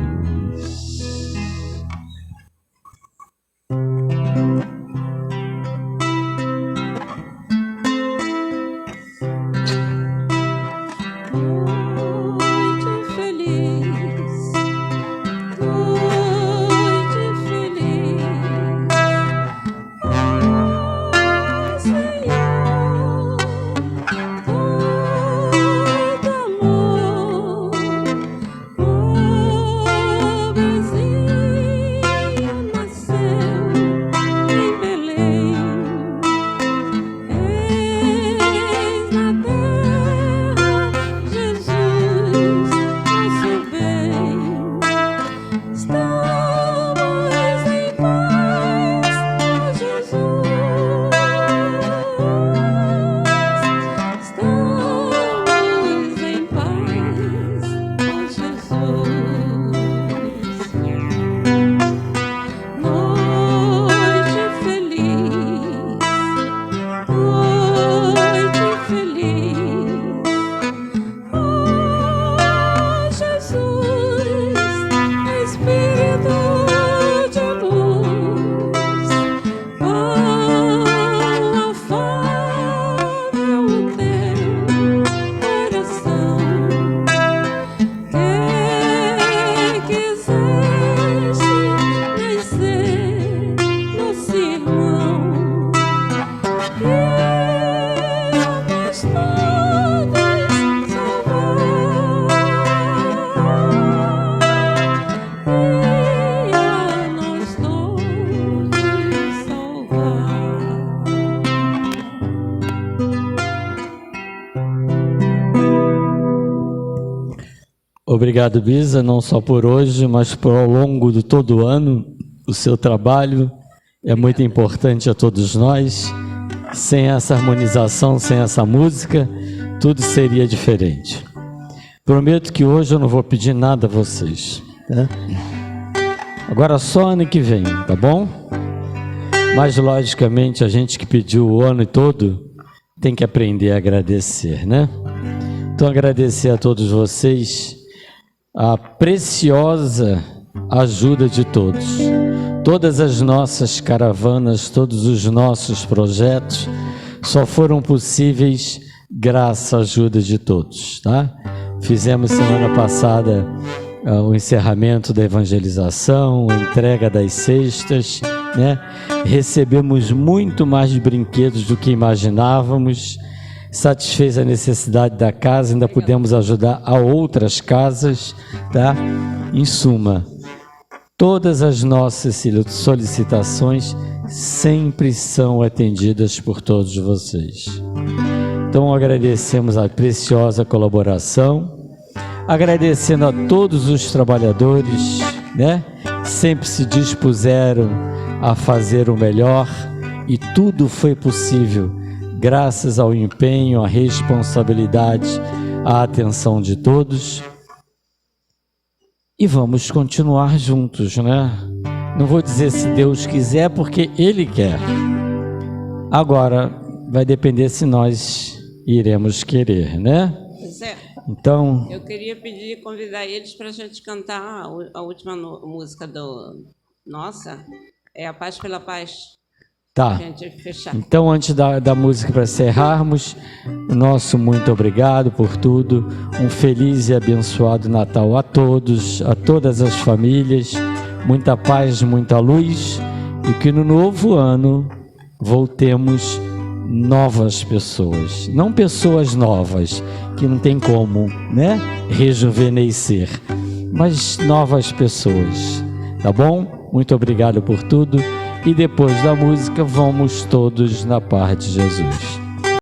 Obrigado, Bisa, não só por hoje, mas por ao longo de todo o ano. O seu trabalho é muito importante a todos nós. Sem essa harmonização, sem essa música, tudo seria diferente. Prometo que hoje eu não vou pedir nada a vocês, né? Agora só ano que vem, tá bom? Mas logicamente a gente que pediu o ano todo tem que aprender a agradecer, né? Então agradecer a todos vocês a preciosa ajuda de todos. Todas as nossas caravanas, todos os nossos projetos só foram possíveis graças à ajuda de todos, tá? Fizemos semana passada o encerramento da evangelização, a entrega das cestas, né? Recebemos muito mais brinquedos do que imaginávamos, satisfez a necessidade da casa, ainda pudemos ajudar a outras casas, tá? Em suma, todas as nossas solicitações sempre são atendidas por todos vocês. Então agradecemos a preciosa colaboração, agradecendo a todos os trabalhadores, né? Sempre se dispuseram a fazer o melhor e tudo foi possível graças ao empenho, à responsabilidade, à atenção de todos. E vamos continuar juntos, né? Não vou dizer se Deus quiser, porque Ele quer. Agora, vai depender se nós iremos querer, né? Zé, Então, eu queria convidar eles para a gente cantar a última música do nossa, É a paz pela paz. Tá. A gente fechar. Então, antes da música para encerrarmos, nosso muito obrigado por tudo. Um feliz e abençoado Natal a todos, a todas as famílias. Muita paz, muita luz. E que no novo ano voltemos novas pessoas. Não pessoas novas, que não tem como, né, rejuvenescer. Mas novas pessoas. Tá bom? Muito obrigado por tudo. E depois da música, vamos todos na paz de Jesus.